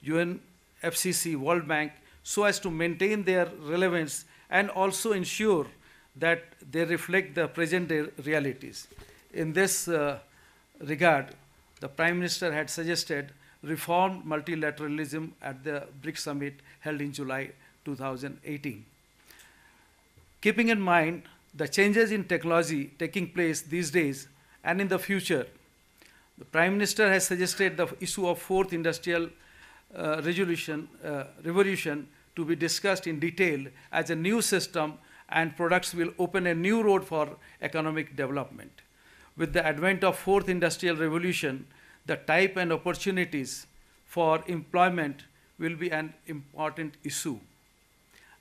UNFCCC, World Bank, so as to maintain their relevance and also ensure that they reflect the present realities. In this regard, the Prime Minister had suggested reformed multilateralism at the BRICS summit held in July 2018. Keeping in mind the changes in technology taking place these days and in the future, the Prime Minister has suggested the issue of fourth industrial revolution to be discussed in detail as a new system, and products will open a new road for economic development. With the advent of fourth industrial revolution, the type and opportunities for employment will be an important issue,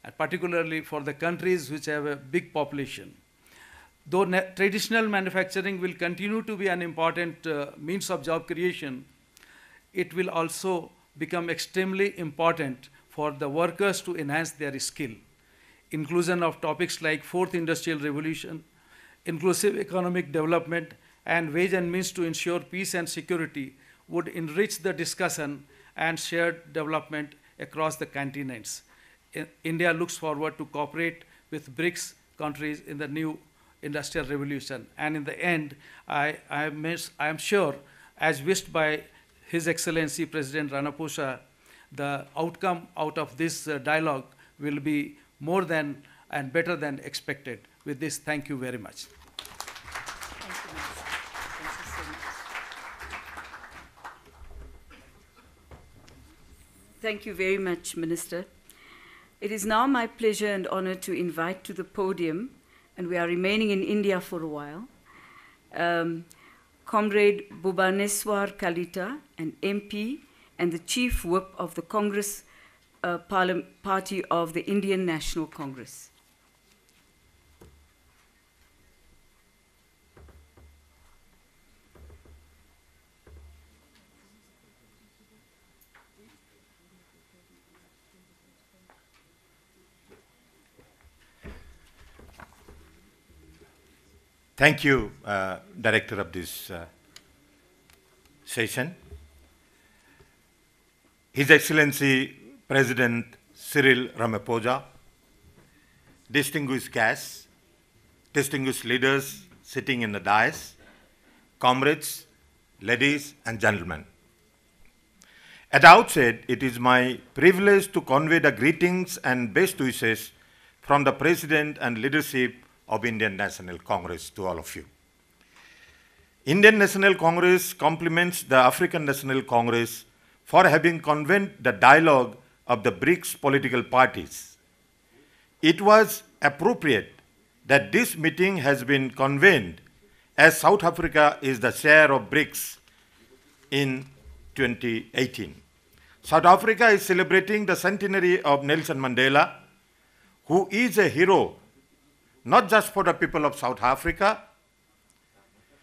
and particularly for the countries which have a big population. Though traditional manufacturing will continue to be an important means of job creation, it will also become extremely important for the workers to enhance their skill. Inclusion of topics like fourth industrial revolution, inclusive economic development, and ways and means to ensure peace and security would enrich the discussion and shared development across the continents. India looks forward to cooperate with BRICS countries in the new industrial revolution. And in the end, I am sure, as wished by His Excellency President Ramaphosa, the outcome out of this dialogue will be more than and better than expected. With this, thank you very much. Thank you very much, Minister. It is now my pleasure and honor to invite to the podium, and we are remaining in India for a while, Comrade Bhubaneswar Kalita, an MP and the Chief Whip of the Congress Party of the Indian National Congress. Thank you, Director of this session. His Excellency President Cyril Ramaphosa, distinguished guests, distinguished leaders sitting in the dais, comrades, ladies and gentlemen. At the outset, it is my privilege to convey the greetings and best wishes from the President and leadership of Indian National Congress to all of you. Indian National Congress compliments the African National Congress for having convened the dialogue of the BRICS political parties. It was appropriate that this meeting has been convened as South Africa is the chair of BRICS in 2018. South Africa is celebrating the centenary of Nelson Mandela, who is a hero not just for the people of South Africa,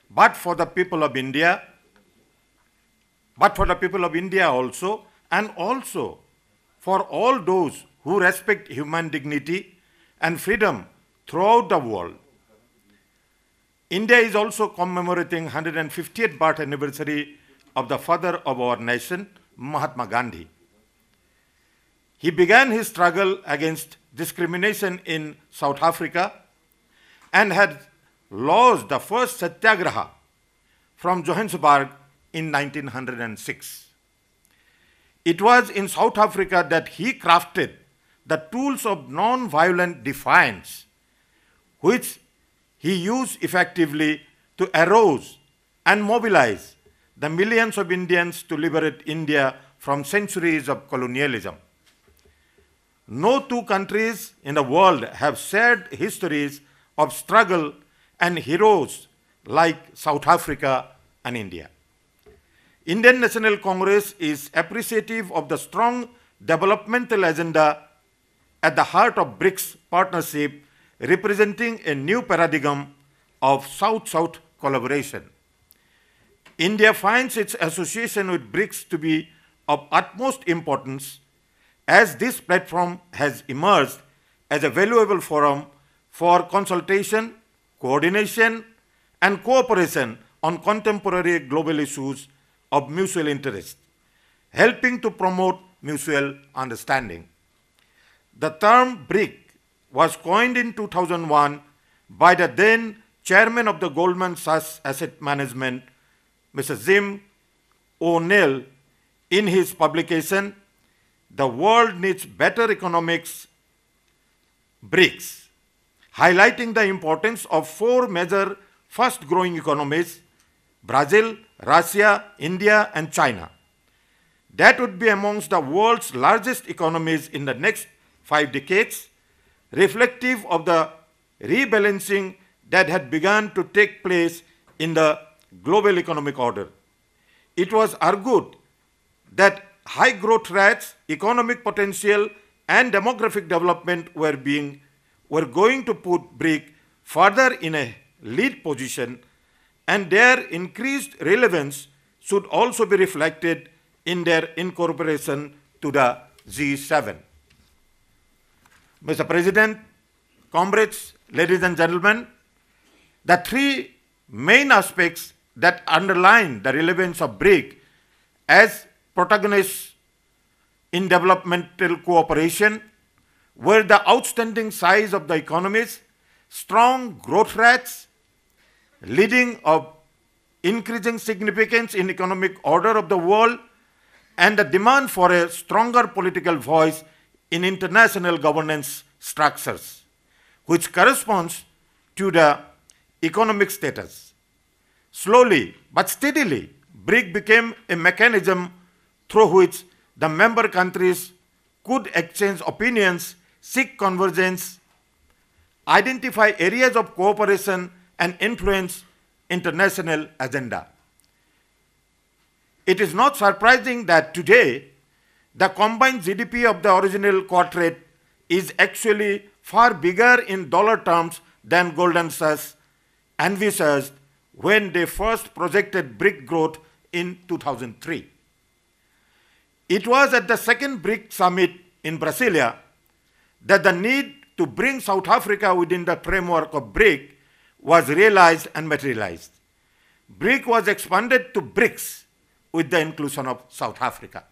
but for the people of India, also, and also for all those who respect human dignity and freedom throughout the world. India is also commemorating 150th birth anniversary of the father of our nation, Mahatma Gandhi. He began his struggle against discrimination in South Africa and had launched the first satyagraha from Johannesburg in 1906. It was in South Africa that he crafted the tools of non-violent defiance, which he used effectively to arouse and mobilize the millions of Indians to liberate India from centuries of colonialism. No two countries in the world have shared histories of struggle and heroes like South Africa and India. Indian National Congress is appreciative of the strong developmental agenda at the heart of BRICS partnership, representing a new paradigm of South-South collaboration. India finds its association with BRICS to be of utmost importance, as this platform has emerged as a valuable forum for consultation, coordination, and cooperation on contemporary global issues of mutual interest, helping to promote mutual understanding. The term BRIC was coined in 2001 by the then chairman of the Goldman Sachs Asset Management, Mr. Jim O'Neill, in his publication, The World Needs Better Economics, BRICS, highlighting the importance of four major fast-growing economies, Brazil, Russia, India, and China, that would be amongst the world's largest economies in the next 5 decades, reflective of the rebalancing that had begun to take place in the global economic order. It was argued that high growth rates, economic potential, and demographic development were going to put BRIC further in a lead position, and their increased relevance should also be reflected in their incorporation to the G7. Mr. President, comrades, ladies and gentlemen, the three main aspects that underline the relevance of BRIC as protagonists in developmental cooperation were the outstanding size of the economies, strong growth rates, leading of increasing significance in economic order of the world, and the demand for a stronger political voice in international governance structures, which corresponds to the economic status. Slowly but steadily, BRIC became a mechanism through which the member countries could exchange opinions, seek convergence, identify areas of cooperation, and influence international agenda. It is not surprising that today the combined GDP of the original quartet is actually far bigger in dollar terms than Goldman Sachs envisaged when they first projected BRIC growth in 2003. It was at the second BRIC summit in Brasilia that the need to bring South Africa within the framework of BRIC was realized and materialized. BRIC was expanded to BRICS with the inclusion of South Africa.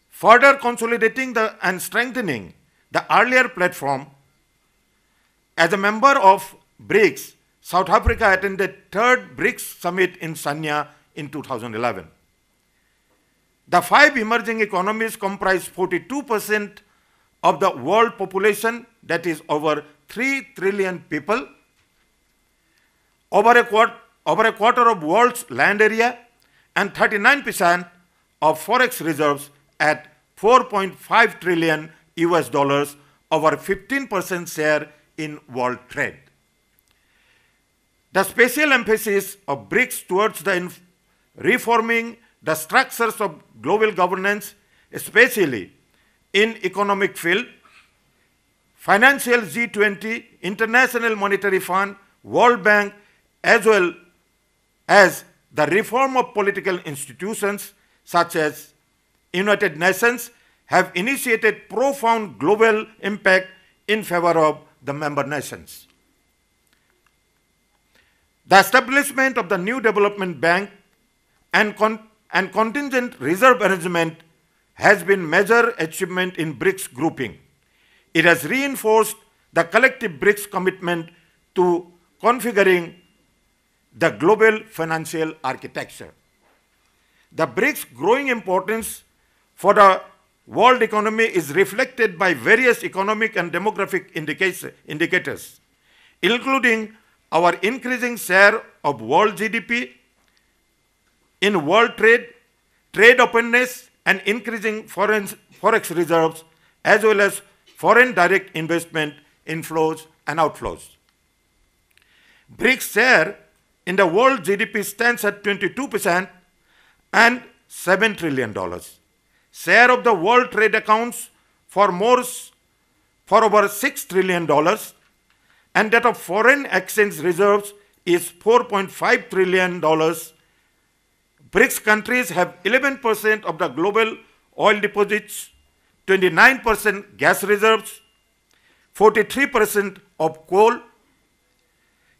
Further consolidating and strengthening the earlier platform, as a member of BRICS, South Africa attended third BRICS summit in Sanya in 2011. The 5 emerging economies comprise 42% of the world population, that is over 3 trillion people, over a quarter of world's land area, and 39% of forex reserves at $4.5 trillion US dollars, over 15% share in world trade. The special emphasis of BRICS towards the reforming the structures of global governance, especially in economic field, financial G20, International Monetary Fund, World Bank, as well as the reform of political institutions such as United Nations, have initiated profound global impact in favor of the member nations. The establishment of the new development bank and contingent reserve arrangement has been major achievement in BRICS grouping. It has reinforced the collective BRICS commitment to configuring the global financial architecture. The BRICS' growing importance for the world economy is reflected by various economic and demographic indicators, including our increasing share of world GDP, in world trade, trade openness, and increasing forex reserves, as well as foreign direct investment inflows and outflows. BRICS share in the world GDP stands at 22% and $7 trillion. Share of the world trade accounts for over $6 trillion, and that of foreign exchange reserves is $4.5 trillion. BRICS countries have 11% of the global oil deposits, 29% gas reserves, 43% of coal.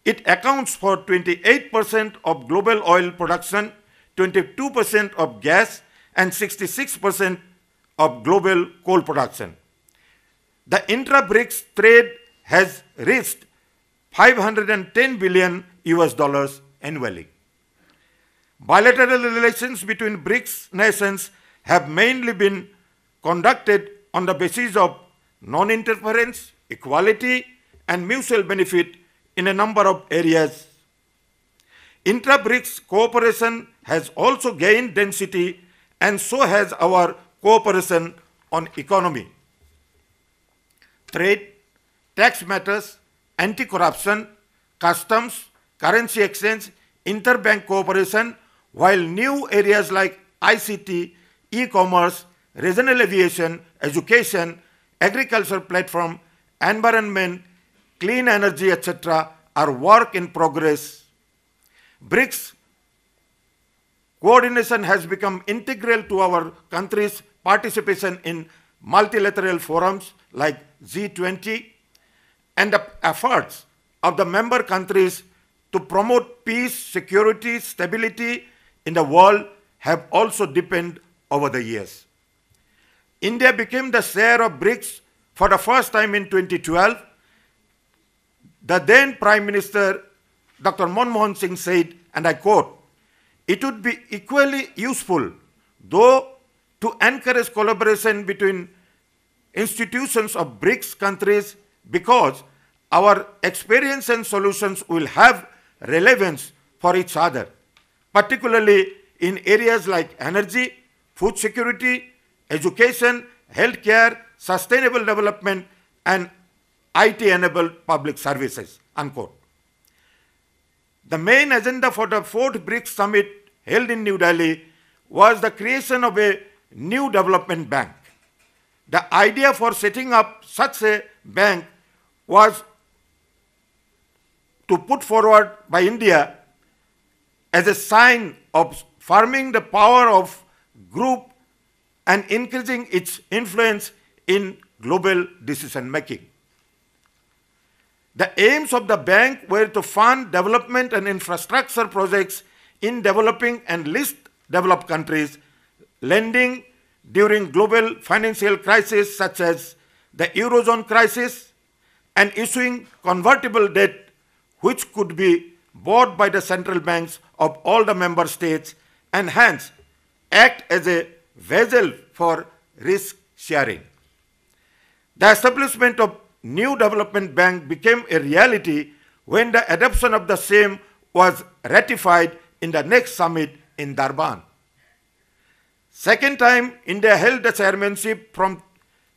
It accounts for 28% of global oil production, 22% of gas, and 66% of global coal production. The intra-BRICS trade has reached $510 billion annually. Bilateral relations between BRICS nations have mainly been conducted on the basis of non-interference, equality, and mutual benefit in a number of areas. Intra-BRICS cooperation has also gained density, and so has our cooperation on economy, trade, tax matters, anti-corruption, customs, currency exchange, interbank cooperation, while new areas like ICT, e-commerce, regional aviation, education, agriculture platform, environment, clean energy, etc. are work in progress. BRICS coordination has become integral to our country's participation in multilateral forums like G20, and the efforts of the member countries to promote peace, security, stability in the world have also deepened over the years. India became the chair of BRICS for the first time in 2012. The then Prime Minister, Dr. Manmohan Singh, said, and I quote, "It would be equally useful, though, to encourage collaboration between institutions of BRICS countries, because our experience and solutions will have relevance for each other, particularly in areas like energy, food security, education, healthcare, sustainable development, and IT-enabled public services," unquote. The main agenda for the 4th BRICS Summit held in New Delhi was the creation of a new development bank. The idea for setting up such a bank was to put forward by India as a sign of firming the power of group and increasing its influence in global decision making. The aims of the bank were to fund development and infrastructure projects in developing and least developed countries, lending during global financial crises such as the Eurozone crisis, and issuing convertible debt which could be bought by the central banks of all the member states and hence act as a vessel for risk sharing. The establishment of new development bank became a reality when the adoption of the same was ratified in the next summit in Durban. Second time, India held the chairmanship from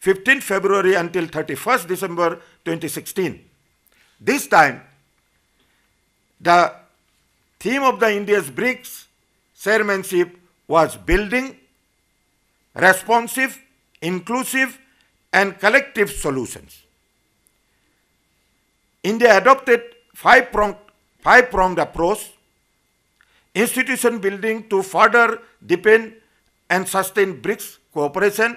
15 February until 31st December 2016. This time, the theme of the India's BRICS chairmanship was building responsive, inclusive, and collective solutions. India adopted five-pronged approach: institution building to further deepen and sustain BRICS cooperation,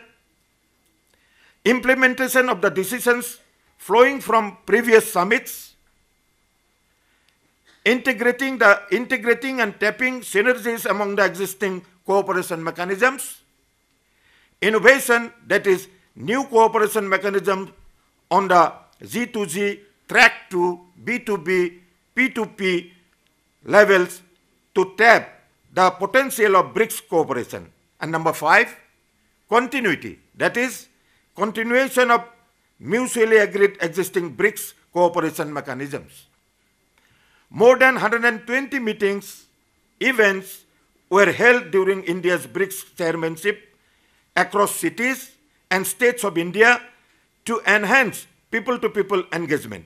implementation of the decisions flowing from previous summits, integrating and tapping synergies among the existing cooperation mechanisms, innovation, that is, new cooperation mechanisms on the G2G, track to B2B, P2P levels to tap the potential of BRICS cooperation. And number 5, continuity, that is, continuation of mutually agreed existing BRICS cooperation mechanisms. More than 120 meetings, events were held during India's BRICS chairmanship across cities and states of India to enhance people-to-people engagement.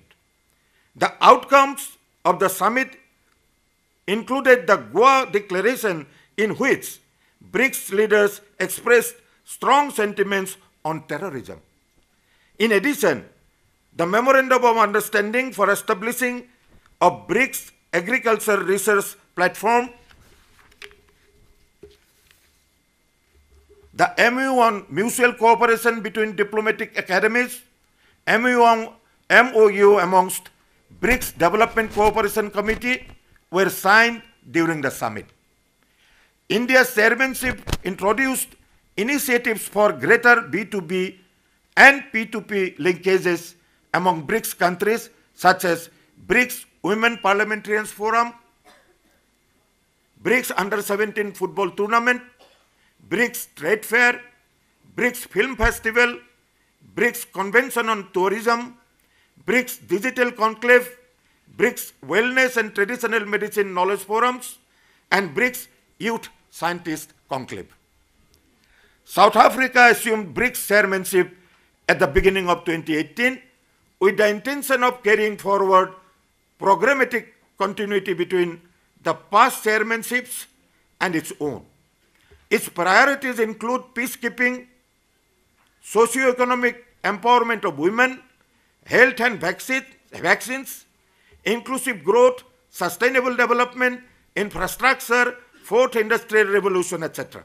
The outcomes of the summit included the Goa Declaration, in which BRICS leaders expressed strong sentiments on terrorism. In addition, the Memorandum of Understanding for establishing a BRICS Agriculture Research Platform, the MOU on mutual cooperation between diplomatic academies, MOU amongst BRICS Development Cooperation Committee were signed during the summit. India's chairmanship introduced initiatives for greater B2B and P2P linkages among BRICS countries, such as BRICS Women Parliamentarians Forum, BRICS Under-17 Football Tournament, BRICS Trade Fair, BRICS Film Festival, BRICS Convention on Tourism, BRICS Digital Conclave, BRICS Wellness and Traditional Medicine Knowledge Forums, and BRICS Youth Scientist Conclave. South Africa assumed BRICS chairmanship at the beginning of 2018 with the intention of carrying forward programmatic continuity between the past chairmanships and its own. Its priorities include peacekeeping, socio-economic empowerment of women, health and vaccines, inclusive growth, sustainable development, infrastructure, fourth industrial revolution, etc.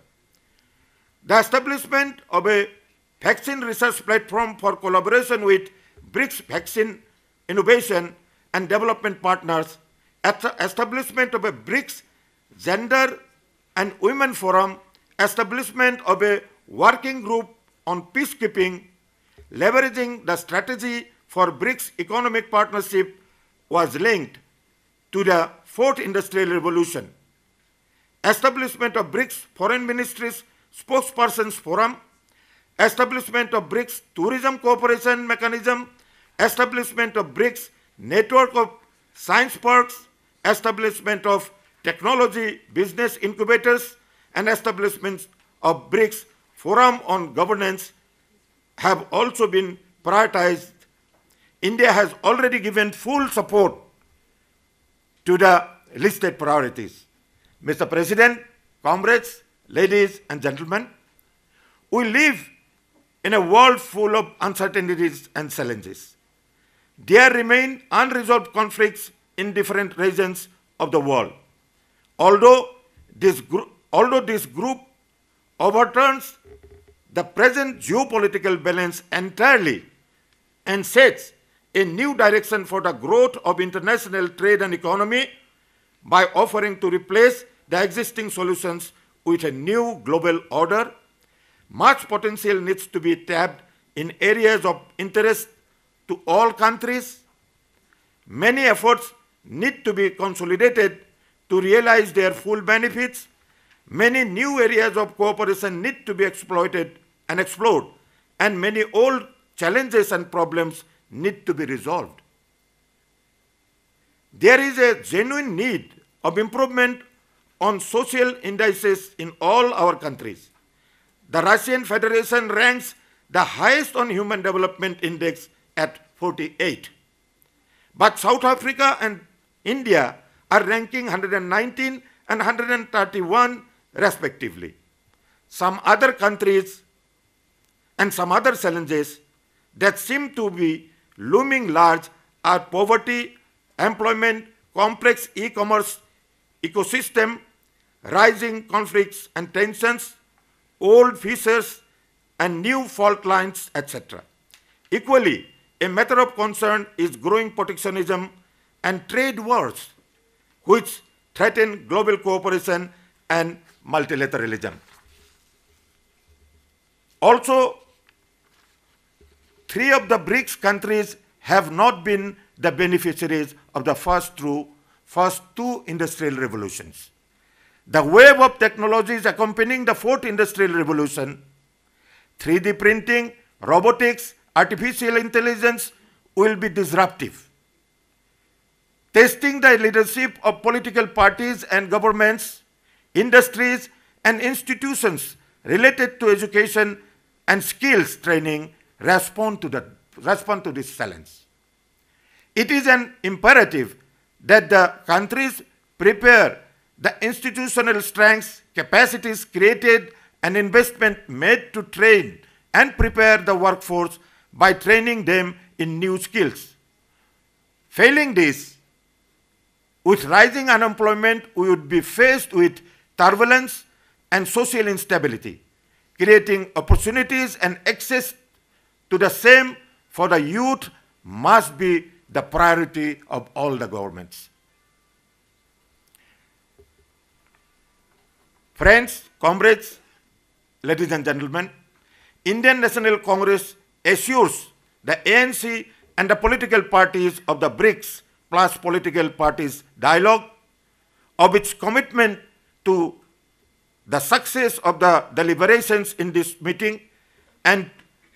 The establishment of a vaccine research platform for collaboration with BRICS vaccine innovation and development partners, establishment of a BRICS Gender and Women Forum, establishment of a working group on peacekeeping, leveraging the strategy for BRICS economic partnership was linked to the fourth industrial revolution. Establishment of BRICS Foreign Ministries Spokespersons Forum, establishment of BRICS Tourism Cooperation Mechanism, establishment of BRICS Network of Science Parks, establishment of Technology Business Incubators, and establishment of BRICS Forum on Governance have also been prioritized. India has already given full support to the listed priorities. Mr. President, comrades, ladies and gentlemen, we live in a world full of uncertainties and challenges. There remain unresolved conflicts in different regions of the world. Although this group overturns the present geopolitical balance entirely and sets a new direction for the growth of international trade and economy by offering to replace the existing solutions with a new global order, much potential needs to be tapped in areas of interest to all countries. Many efforts need to be consolidated to realize their full benefits. Many new areas of cooperation need to be exploited and explored, and many old challenges and problems need to be resolved. There is a genuine need of improvement on social indices in all our countries. The Russian Federation ranks the highest on Human Development Index at 48. But South Africa and India are ranking 119 and 131 respectively. Some other countries and some other challenges that seem to be looming large are poverty, employment, complex e-commerce ecosystem, rising conflicts and tensions, old fissures and new fault lines, etc. Equally, a matter of concern is growing protectionism and trade wars, which threaten global cooperation and multilateralism. Also, 3 of the BRICS countries have not been the beneficiaries of the first 2 industrial revolutions. The wave of technologies accompanying the 4th industrial revolution, 3D printing, robotics, artificial intelligence, will be disruptive. Testing the leadership of political parties and governments, industries, and institutions related to education and skills training respond to this challenge. It is an imperative that the countries prepare the institutional strengths, capacities created, and investment made to train and prepare the workforce by training them in new skills. Failing this, With rising unemployment, we would be faced with turbulence and social instability. Creating opportunities and access to the same for the youth must be the priority of all the governments. Friends, comrades, ladies and gentlemen, Indian National Congress assures the ANC and the political parties of the BRICS plus political parties dialogue of its commitment to the success of the deliberations in this meeting and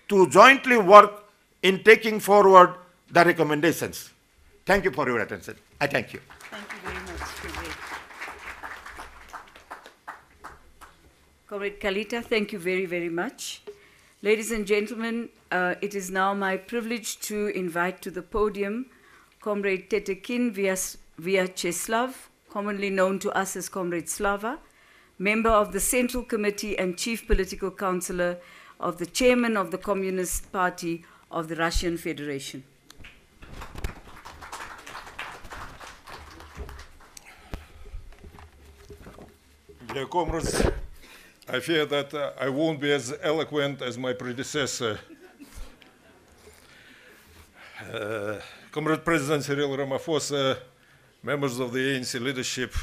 to jointly work in taking forward the recommendations. Thank you for your attention. I thank you. Thank you very much, Comrade. Comrade Kalita, thank you very, very much. Ladies and gentlemen, it is now my privilege to invite to the podium Comrade Tetekin Vyacheslav, commonly known to us as Comrade Slava, member of the Central Committee and Chief Political Counselor of the Chairman of the Communist Party of the Russian Federation. Dear comrades, I fear that I won't be as eloquent as my predecessor. Comrade President Cyril Ramaphosa, members of the ANC leadership,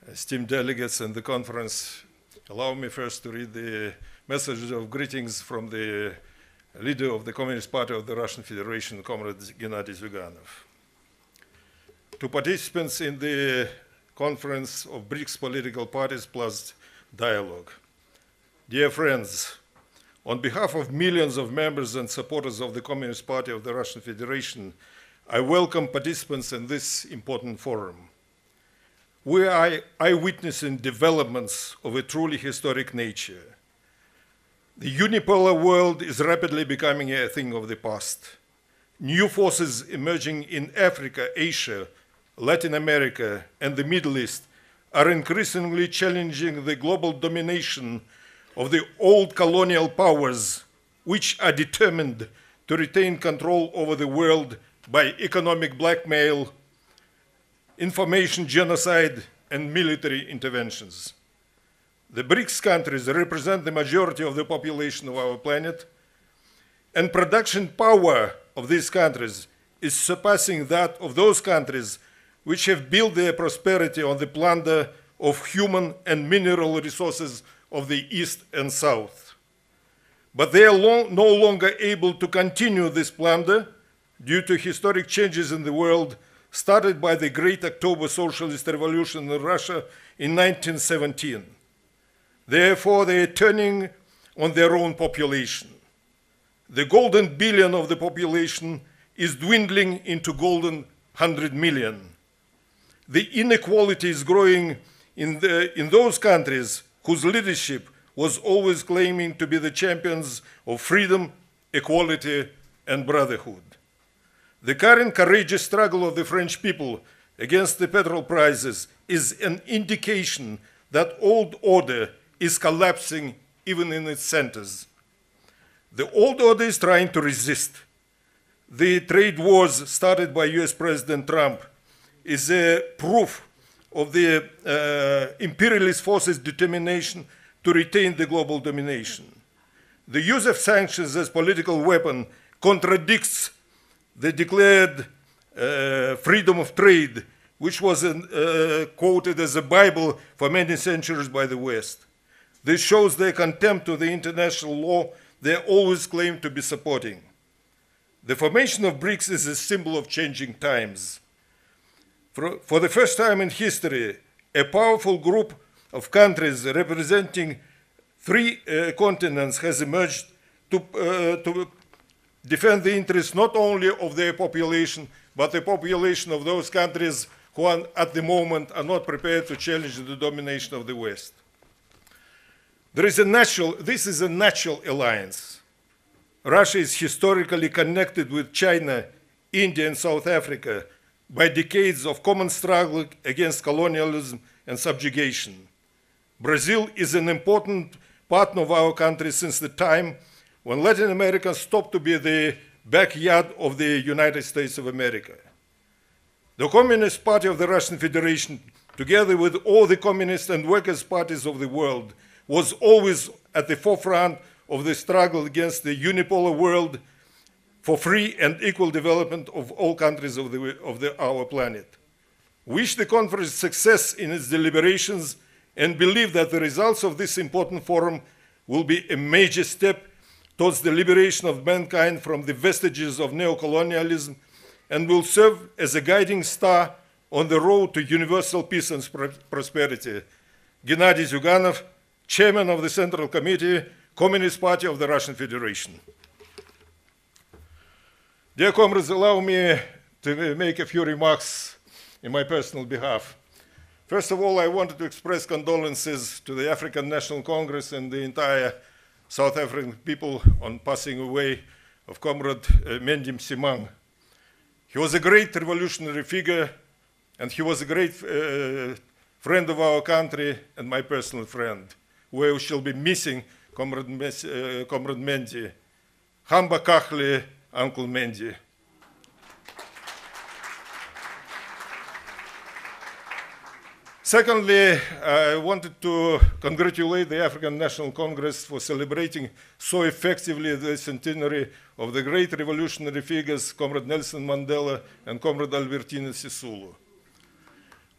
esteemed delegates and the conference, allow me first to read the message of greetings from the leader of the Communist Party of the Russian Federation, Comrade Gennady Zyuganov. To participants in the Conference of BRICS Political Parties Plus Dialogue. Dear friends, on behalf of millions of members and supporters of the Communist Party of the Russian Federation, I welcome participants in this important forum. We are eyewitnessing developments of a truly historic nature. The unipolar world is rapidly becoming a thing of the past. New forces emerging in Africa, Asia, Latin America, and the Middle East are increasingly challenging the global domination of the old colonial powers, which are determined to retain control over the world by economic blackmail, information genocide, and military interventions. The BRICS countries represent the majority of the population of our planet, and production power of these countries is surpassing that of those countries which have built their prosperity on the plunder of human and mineral resources of the East and South. But they are no longer able to continue this plunder due to historic changes in the world started by the Great October Socialist Revolution in Russia in 1917. Therefore, they are turning on their own population. The golden billion of the population is dwindling into golden 100 million. The inequality is growing in those countries whose leadership was always claiming to be the champions of freedom, equality, and brotherhood. The current courageous struggle of the French people against the petrol prices is an indication that old order is collapsing even in its centers. The old order is trying to resist. The trade wars started by US President Trump is a proof of the imperialist forces' determination to retain the global domination. The use of sanctions as political weapon contradicts the declared freedom of trade, which was quoted as a Bible for many centuries by the West. This shows their contempt to the international law they always claim to be supporting. The formation of BRICS is a symbol of changing times. For the first time in history, a powerful group of countries representing three continents has emerged to defend the interests not only of their population, but the population of those countries who are, at the moment are not prepared to challenge the domination of the West. This is a natural alliance. Russia is historically connected with China, India, and South Africa by decades of common struggle against colonialism and subjugation. Brazil is an important partner of our country since the time when Latin America stopped to be the backyard of the United States of America. The Communist Party of the Russian Federation, together with all the communist and workers' parties of the world, was always at the forefront of the struggle against the unipolar world for free and equal development of all countries of our planet. Wish the conference success in its deliberations and believe that the results of this important forum will be a major step towards the liberation of mankind from the vestiges of neocolonialism and will serve as a guiding star on the road to universal peace and prosperity. Gennady Zyuganov, Chairman of the Central Committee, Communist Party of the Russian Federation. Dear comrades, allow me to make a few remarks in my personal behalf. First of all, I wanted to express condolences to the African National Congress and the entire South African people on passing away of Comrade Mendy Msimang. He was a great revolutionary figure, and he was a great friend of our country and my personal friend. We shall be missing Comrade Mendy. Hamba Kahli, Uncle Mendy. Secondly, I wanted to congratulate the African National Congress for celebrating so effectively the centenary of the great revolutionary figures, Comrade Nelson Mandela and Comrade Albertine Sisulu.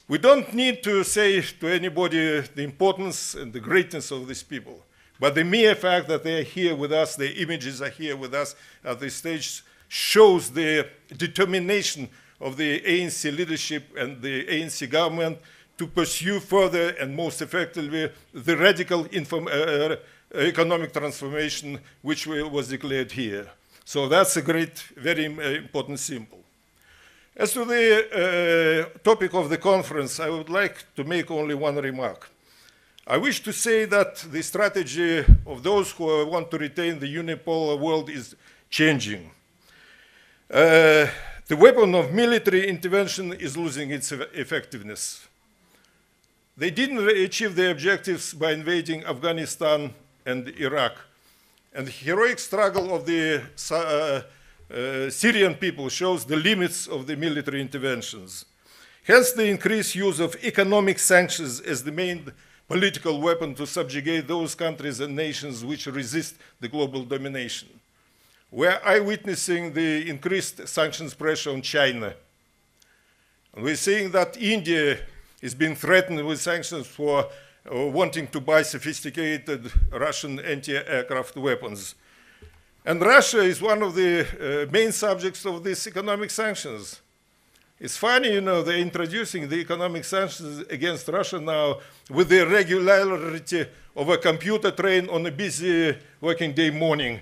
We don't need to say to anybody the importance and the greatness of these people, but the mere fact that they are here with us, their images are here with us at this stage, shows the determination of the ANC leadership and the ANC government to pursue further and most effectively the radical economic transformation which was declared here. So that's a great, very important symbol. As to the topic of the conference, I would like to make only one remark. I wish to say that the strategy of those who want to retain the unipolar world is changing. The weapon of military intervention is losing its effectiveness. They didn't achieve their objectives by invading Afghanistan and Iraq. And the heroic struggle of the Syrian people shows the limits of the military interventions. Hence the increased use of economic sanctions as the main political weapon to subjugate those countries and nations which resist the global domination. We're eyewitnessing the increased sanctions pressure on China. And we're seeing that India is being threatened with sanctions for wanting to buy sophisticated Russian anti-aircraft weapons. And Russia is one of the main subjects of these economic sanctions. It's funny, you know, they're introducing the economic sanctions against Russia now with the regularity of a computer train on a busy working day morning.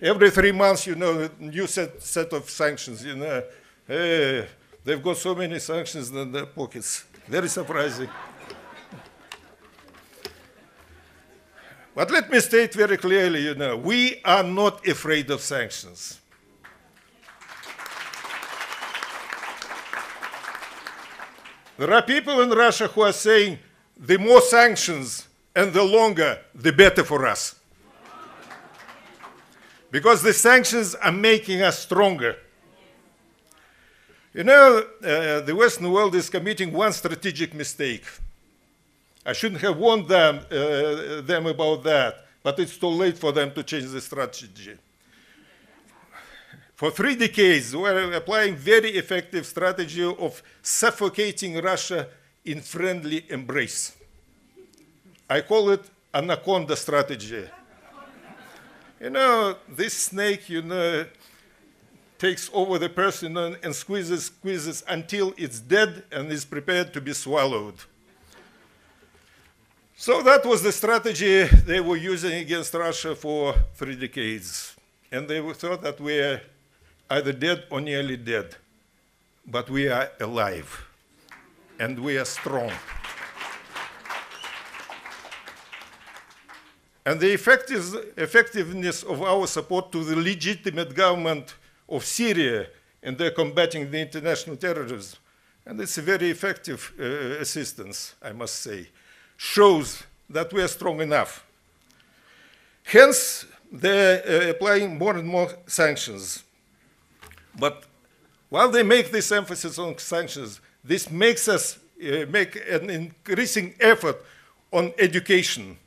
Every 3 months, you know, a new set of sanctions, you know. Hey, they've got so many sanctions in their pockets. Very surprising. But let me state very clearly, you know, we are not afraid of sanctions. There are people in Russia who are saying the more sanctions and the longer, the better for us. Because the sanctions are making us stronger. You know, the Western world is committing one strategic mistake. I shouldn't have warned them about that, but it's too late for them to change the strategy. For 3 decades, we're applying very effective strategy of suffocating Russia in friendly embrace. I call it anaconda strategy. You know, this snake, you know, takes over the person and squeezes until it's dead and is prepared to be swallowed. So that was the strategy they were using against Russia for 3 decades. And they thought that we are either dead or nearly dead. But we are alive. And we are strong. And the effectiveness of our support to the legitimate government of Syria and they're combating the international terrorism, and it's a very effective assistance, I must say, shows that we are strong enough. Hence, they're applying more and more sanctions. But while they make this emphasis on sanctions, this makes us make an increasing effort on education,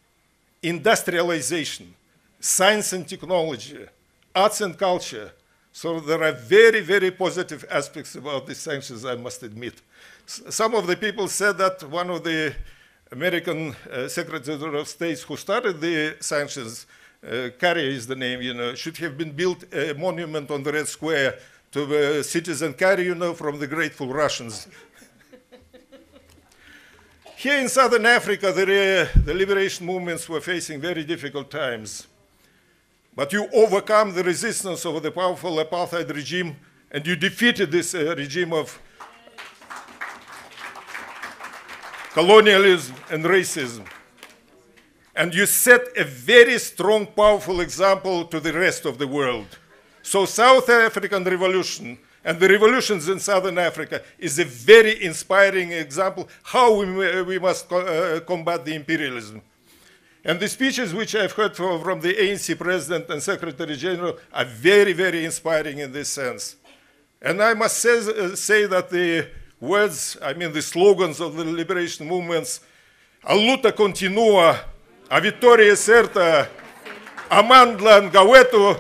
industrialization, science and technology, arts and culture. So there are very, very positive aspects about these sanctions, I must admit. Some of the people said that one of the American Secretary of State who started the sanctions, Kerry is the name, should have been built a monument on the Red Square to citizen Kerry, from the grateful Russians. Here in Southern Africa, the liberation movements were facing very difficult times. But you overcome the resistance of the powerful apartheid regime, and you defeated this regime of colonialism and racism. And you set a very strong, powerful example to the rest of the world. So South African revolution and the revolutions in Southern Africa is a very inspiring example how we must combat the imperialism. And the speeches which I've heard from the ANC President and Secretary General are very, very inspiring in this sense. And I must say that the words, the slogans of the liberation movements, a luta continua, a vitória certa, Amandla and Gaweto,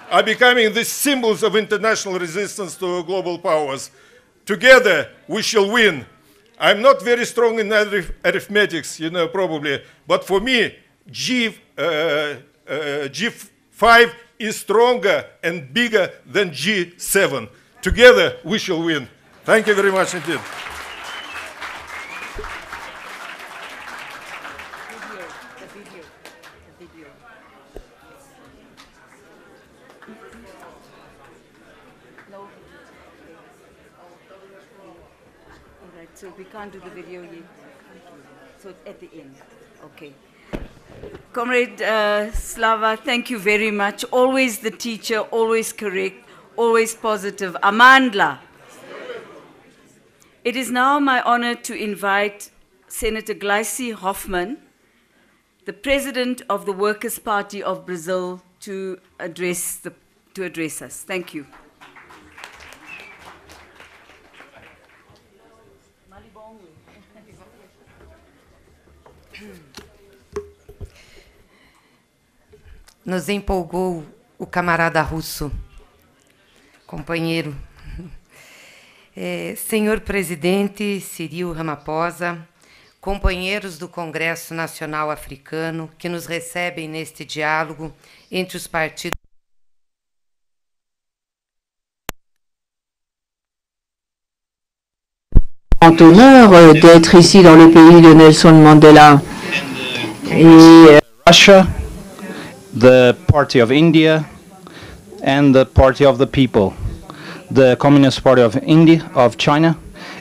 are becoming the symbols of international resistance to global powers. Together, we shall win. I'm not very strong in arithmetics, probably, but for me, G5 is stronger and bigger than G7. Together, we shall win. Thank you very much indeed. So we can't do the video yet. So at the end. Okay. Comrade Slava, thank you very much. Always the teacher, always correct, always positive. Amandla. It is now my honor to invite Senator Gleisi Hoffmann, the President of the Workers' Party of Brazil, to address us. Thank you. Nos empolgou o camarada russo, companheiro. Senhor Presidente Cyril Ramaphosa, companheiros do Congresso Nacional Africano, que nos recebem neste diálogo entre os partidos. Honneur d'être ici dans le pays de Nelson Mandela. Russia, the Party of India, and the Party of the People, the Communist Party of India, of China,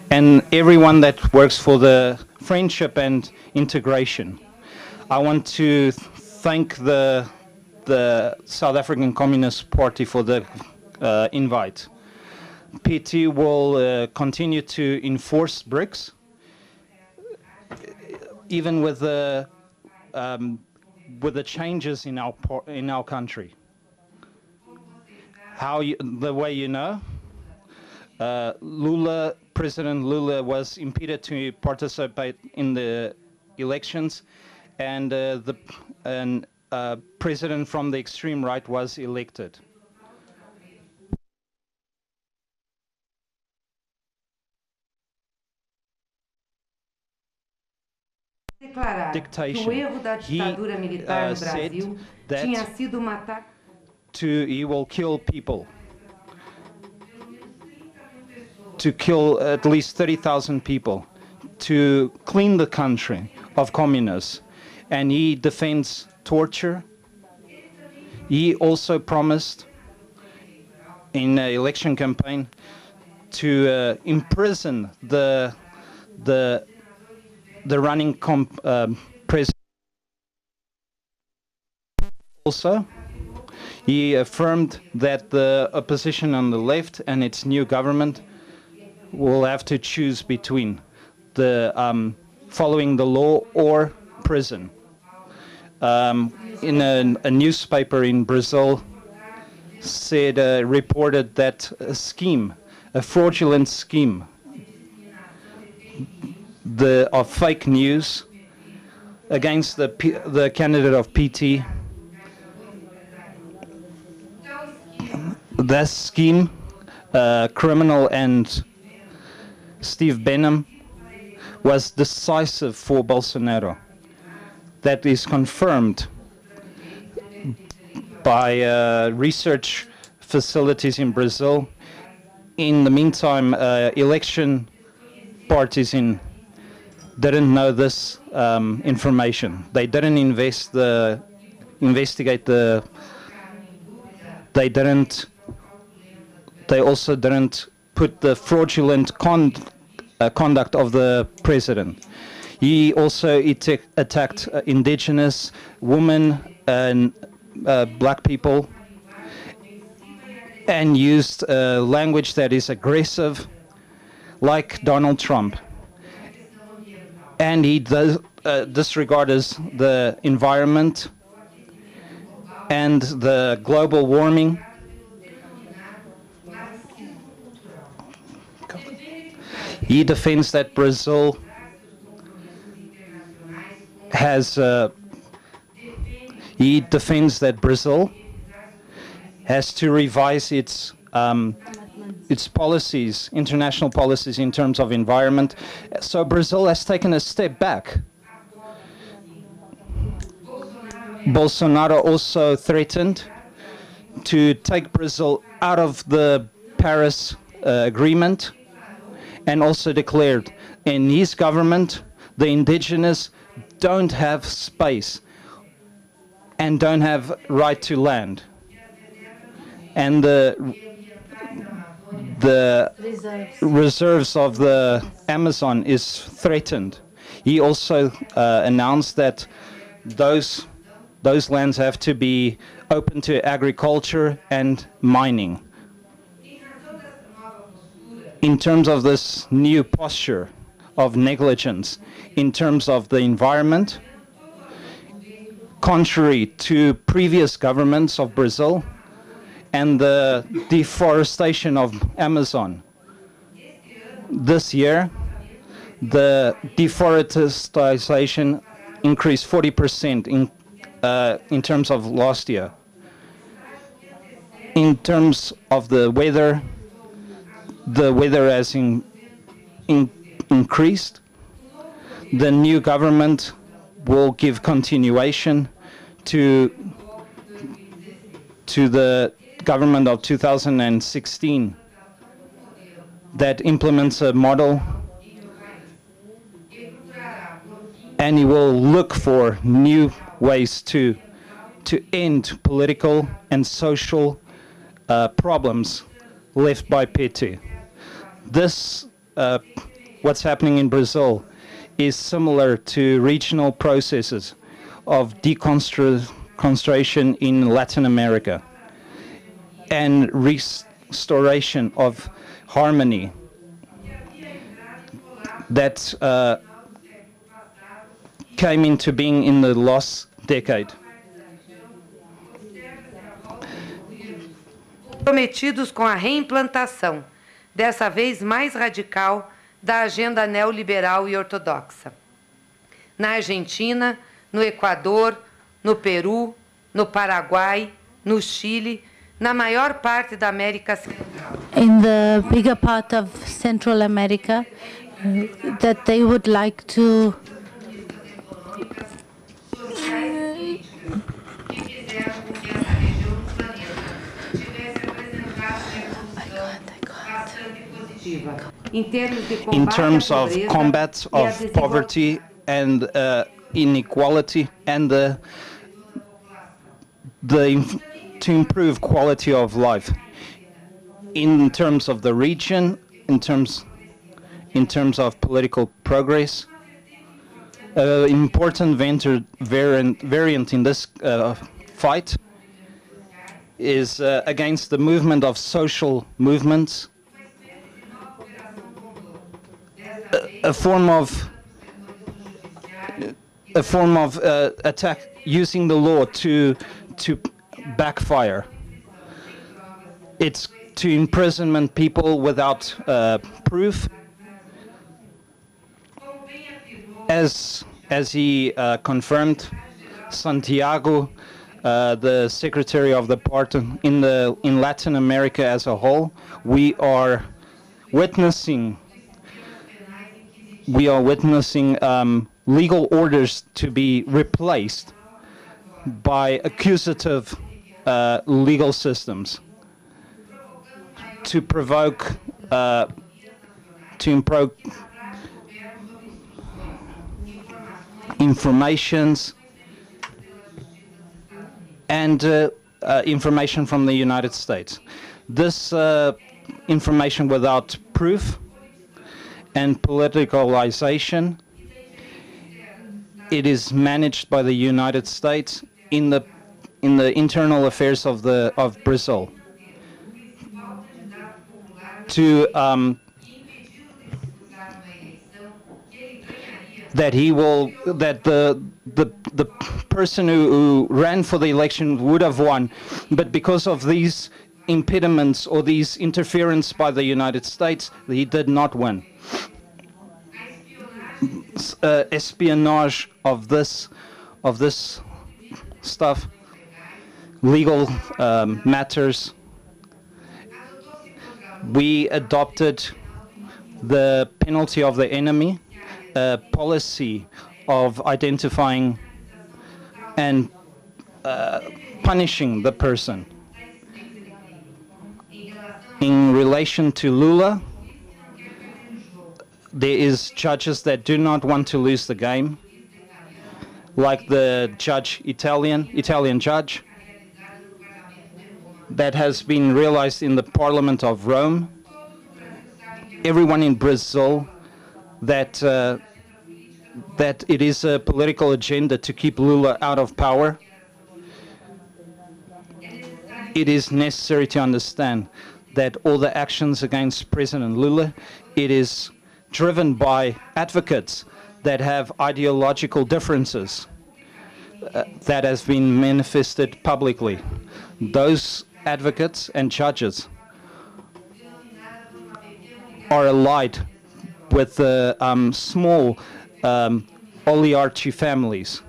and everyone that works for the friendship and integration. I want to thank the South African Communist Party for the invite. PT will continue to enforce BRICS, even with the changes in our country. The way you know, President Lula was impeded to participate in the elections, and president from the extreme right was elected. Dictation. He said that he will kill people, to kill at least 30,000 people, to clean the country of communists, and he defends torture. He also promised in an election campaign to imprison the running president. Also, he affirmed that the opposition on the left and its new government will have to choose between the following the law or prison. In a newspaper in Brazil, said, reported that a fraudulent scheme of fake news against the candidate of PT. That scheme, criminal and Steve Bannon, was decisive for Bolsonaro. That is confirmed by research facilities in Brazil. In the meantime, election parties didn't know this information. They didn't investigate the. They also didn't put the fraudulent conduct of the president. He also attacked indigenous women and black people, and used language that is aggressive, like Donald Trump. And he disregards the environment and the global warming. He defends that Brazil has to revise its policies, international policies in terms of environment. So Brazil has taken a step back. Bolsonaro also threatened to take Brazil out of the Paris Agreement, and also declared in his government the indigenous don't have space and don't have right to land. And the reserves of the Amazon is threatened. He also announced that those lands have to be open to agriculture and mining. In terms of this new posture of negligence, in terms of the environment, contrary to previous governments of Brazil and the deforestation of Amazon, this year the deforestation increased 40% in terms of last year. In terms of the weather has increased. The new government will give continuation to the government of 2016 that implements a model, and he will look for new ways to end political and social problems left by PT. This, what's happening in Brazil, is similar to regional processes of deconstruction in Latin America and restoration of harmony that came into being in the last decade. Comprometidos com a reimplantação, dessa vez mais radical, da agenda neoliberal e ortodoxa. Na Argentina, no Equador, no Peru, no Paraguai, no Chile, na maior parte da América Central. In the bigger part of Central America, that they would like to in terms of combat of poverty and inequality, and to improve quality of life. In terms of the region, in terms of political progress, important variant in this fight is against the movement of social movements, a form of attack using the law to backfire. It's to imprisonment people without proof. As he confirmed, Santiago, the secretary of the party in Latin America as a whole, we are witnessing legal orders to be replaced by accusative legal systems to provoke informations and information from the United States. This information without proof and politicalization, it is managed by the United States in the internal affairs of Brazil. That the person who ran for the election would have won, but because of these impediments or these interference by the United States, he did not win. Espionage of this stuff, legal matters. We adopted the penalty of the enemy, a policy of identifying and punishing the person. In relation to Lula, there is judges that do not want to lose the game, like the Italian judge that has been realized in the Parliament of Rome. Everyone in Brazil that it is a political agenda to keep Lula out of power. It is necessary to understand that all the actions against President Lula, it is driven by advocates that have ideological differences that has been manifested publicly. Those advocates and judges are allied with the small oligarchy families.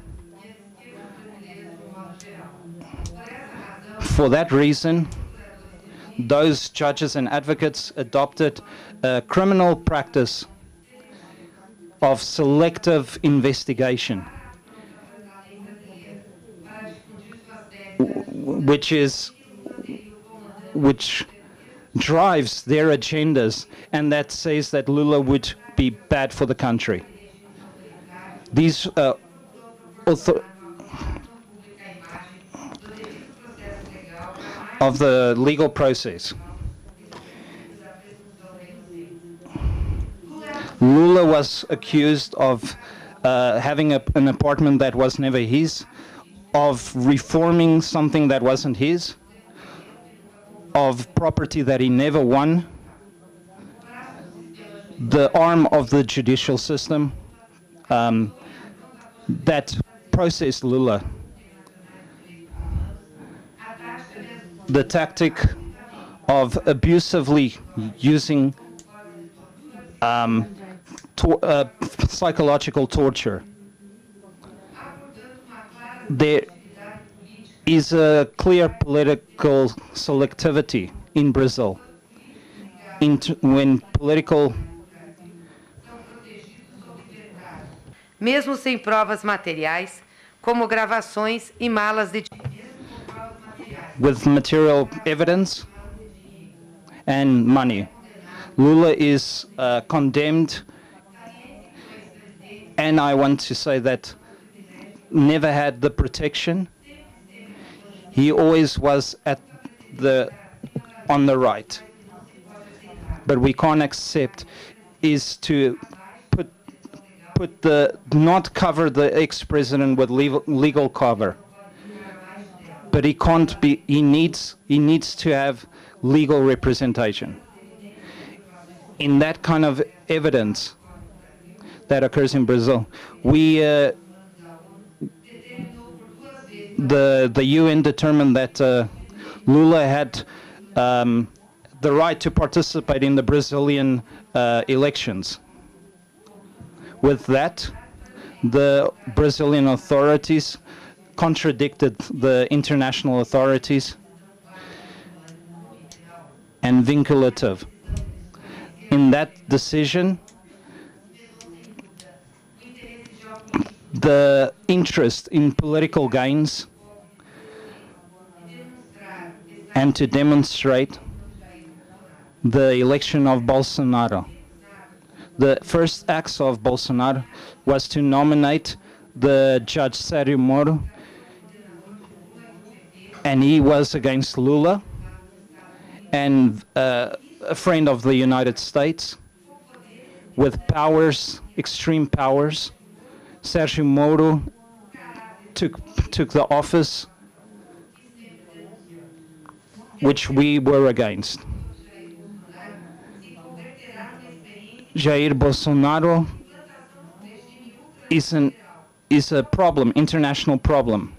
For that reason, those judges and advocates adopted a criminal practice of selective investigation, which drives their agendas, and that says that Lula would be bad for the country. These of the legal process. Lula was accused of having an apartment that was never his, of reforming something that wasn't his, of property that he never won, the arm of the judicial system that processed Lula. The tactic of abusively using psychological torture. There is a clear political selectivity in Brazil when political. Mesmo sem provas materiais, como gravações e malas de. With material evidence and money, Lula is condemned, and I want to say that never had the protection. He always was on the right. But we can't accept is to not cover the ex-president with legal cover. But he can't be. He needs to have legal representation. In that kind of evidence that occurs in Brazil, the UN determined that Lula had the right to participate in the Brazilian elections. With that, the Brazilian authorities contradicted the international authorities and vinculative. In that decision, the interest in political gains and to demonstrate the election of Bolsonaro. The first acts of Bolsonaro was to nominate the Judge Sérgio Moro, and he was against Lula, and a friend of the United States, with powers, extreme powers. Sérgio Moro took the office which we were against. Jair Bolsonaro is a problem, international problem.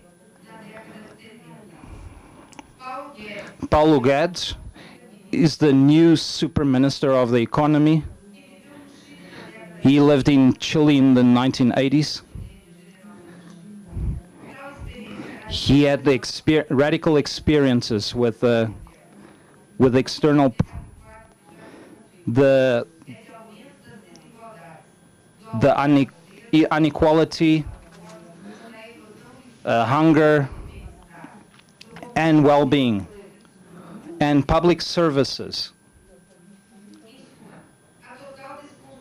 Paulo Guedes is the new super minister of the economy. He lived in Chile in the 1980s. He had the radical experiences with external, the inequality, hunger, and well-being, and public services.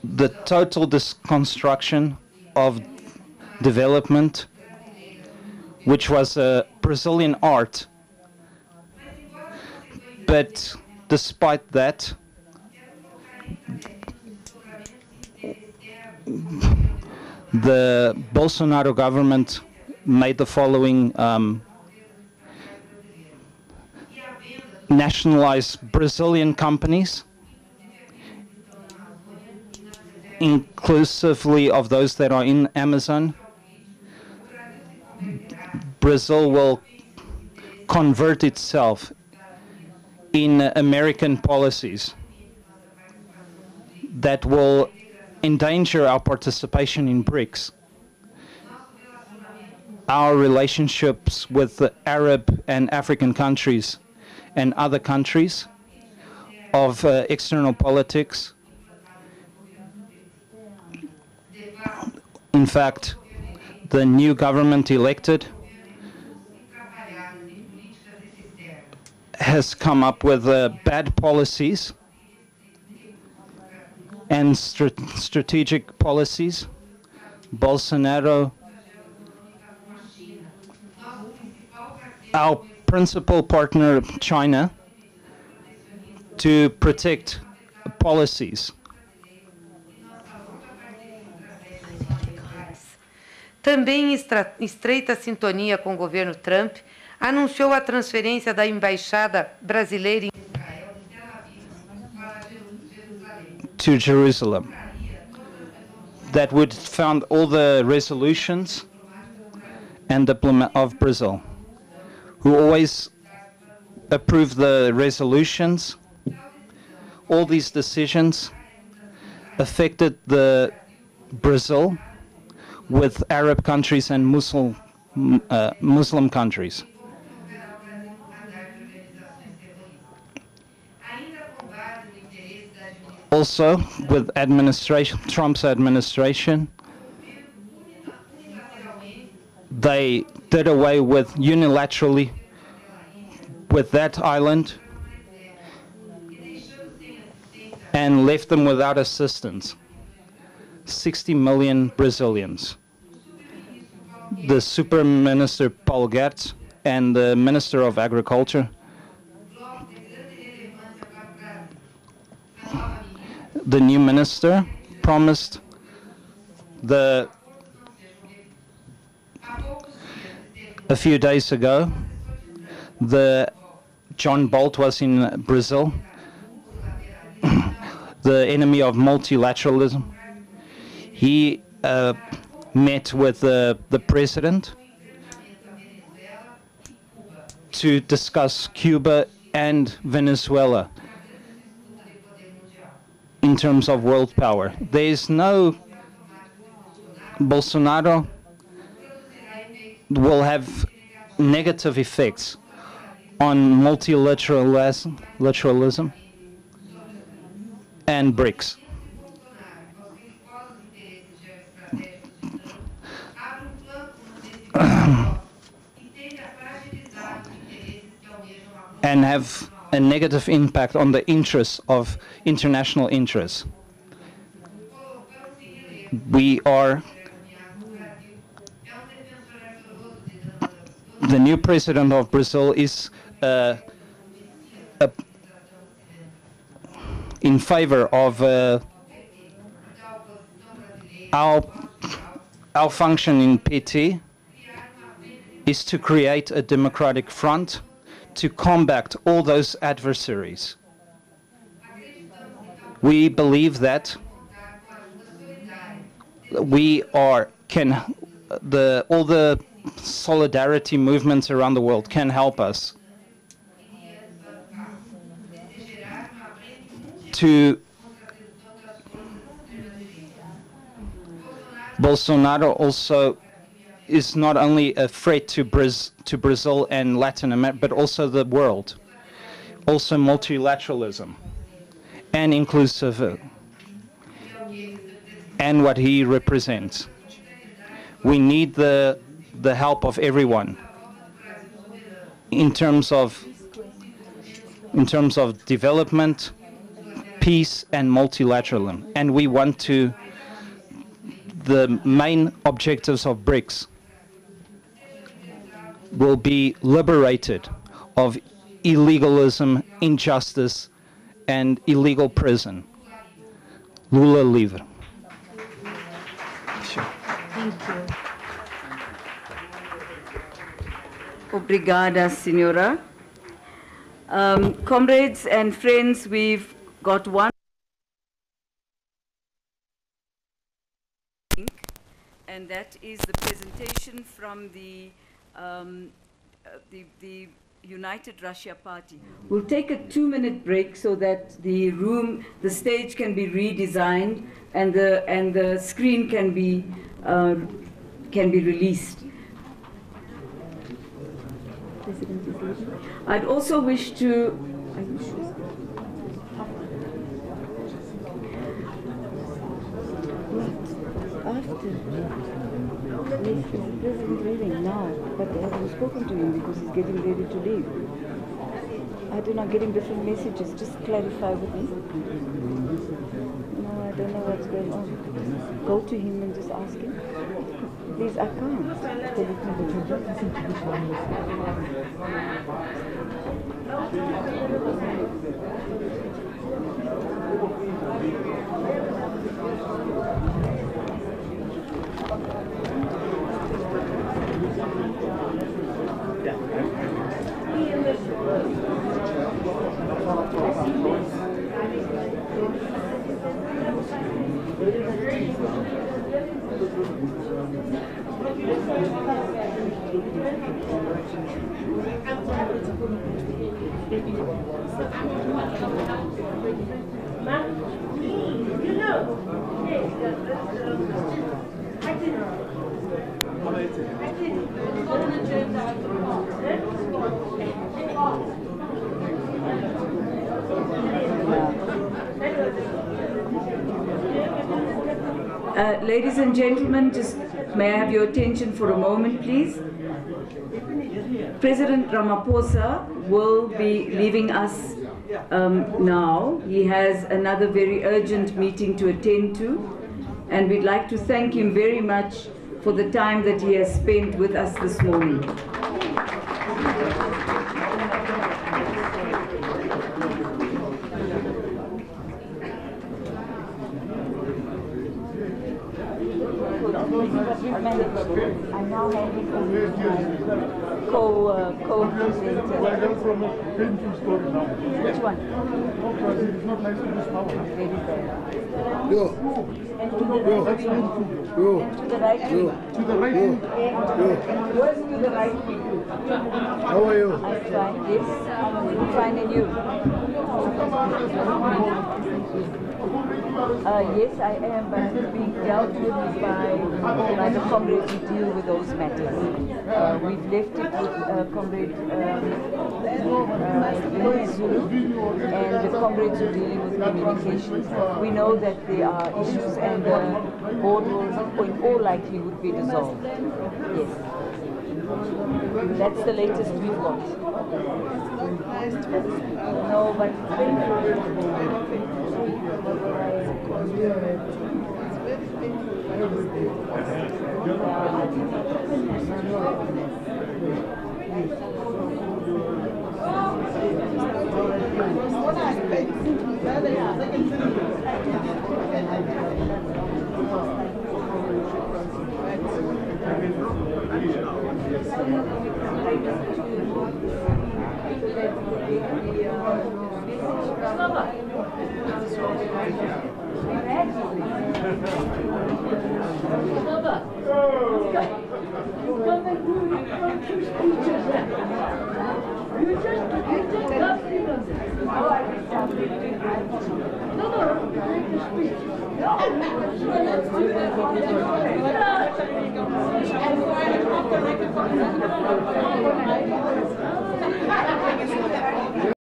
The total deconstruction of development, which was a Brazilian art. But despite that, the Bolsonaro government made the following: nationalize Brazilian companies, inclusively of those that are in Amazon. Brazil will convert itself in American policies that will endanger our participation in BRICS. Our relationships with the Arab and African countries and other countries of external politics. In fact, the new government elected has come up with bad policies and strategic policies. Bolsonaro, our principal partner, China, to protect policies. Também em estreita sintonia com o governo Trump, anunciou a transferência da embaixada brasileira em Israel de Tel Aviv to Jerusalem. That would found all the resolutions and diplomat of Brazil, who always approve the resolutions. All these decisions affected the Brazil with Arab countries and Muslim countries. Also, with Trump's administration, they did away with unilaterally with that island and left them without assistance. 60 million Brazilians. The Super Minister Paulo Guedes and the Minister of Agriculture the new minister promised a few days ago, John Bolt was in Brazil, the enemy of multilateralism. He met with the president to discuss Cuba and Venezuela in terms of world power. There is no Bolsonaro will have negative effects on multilateralism and BRICS. And have a negative impact on the interests of international interests. The new president of Brazil is in favor of our function in PT is to create a democratic front to combat all those adversaries. We believe that all the solidarity movements around the world can help us to Bolsonaro also is not only a threat to Brazil and Latin America, but also the world. Also multilateralism and inclusive and what he represents. We need the help of everyone in terms of development, peace and multilateralism. And we want to, the main objectives of BRICS will be liberated of illegalism, injustice, and illegal prison. Lula livre. Thank you. Obrigada, Senhora. Comrades and friends, we've got one. And that is the presentation from the United Russia Party. We'll take a 2-minute break so that the stage can be redesigned and the screen can be released. I'd also wish to. After. Yes, the president leaving now, but I haven't spoken to him because he's getting ready to leave. I don't know, getting different messages. Just clarify with me. No, I don't know what's going on. Go to him and just ask him. Please, I can't. Ladies and gentlemen, just may I have your attention for a moment, please? President Ramaphosa will be leaving us now. He has another very urgent meeting to attend to, and we'd like to thank him very much for the time that he has spent with us this morning. I'm now handing over co-presenter. Which one? It's not nice to use power. Very bad. Yo. And to the right wing. Yo. And to the right wing. To the right wing. Where's to the right wing? How are you? I'm fine. Yes. I'm fine, and you? Yes, I am, but it's being dealt with by the comrades who deal with those matters. We've left it with Comrade Zulu and the comrades who are dealing with communications. We know that there are issues, and the board will in all likelihood be dissolved. Yes. That's the latest we've got. No, but you just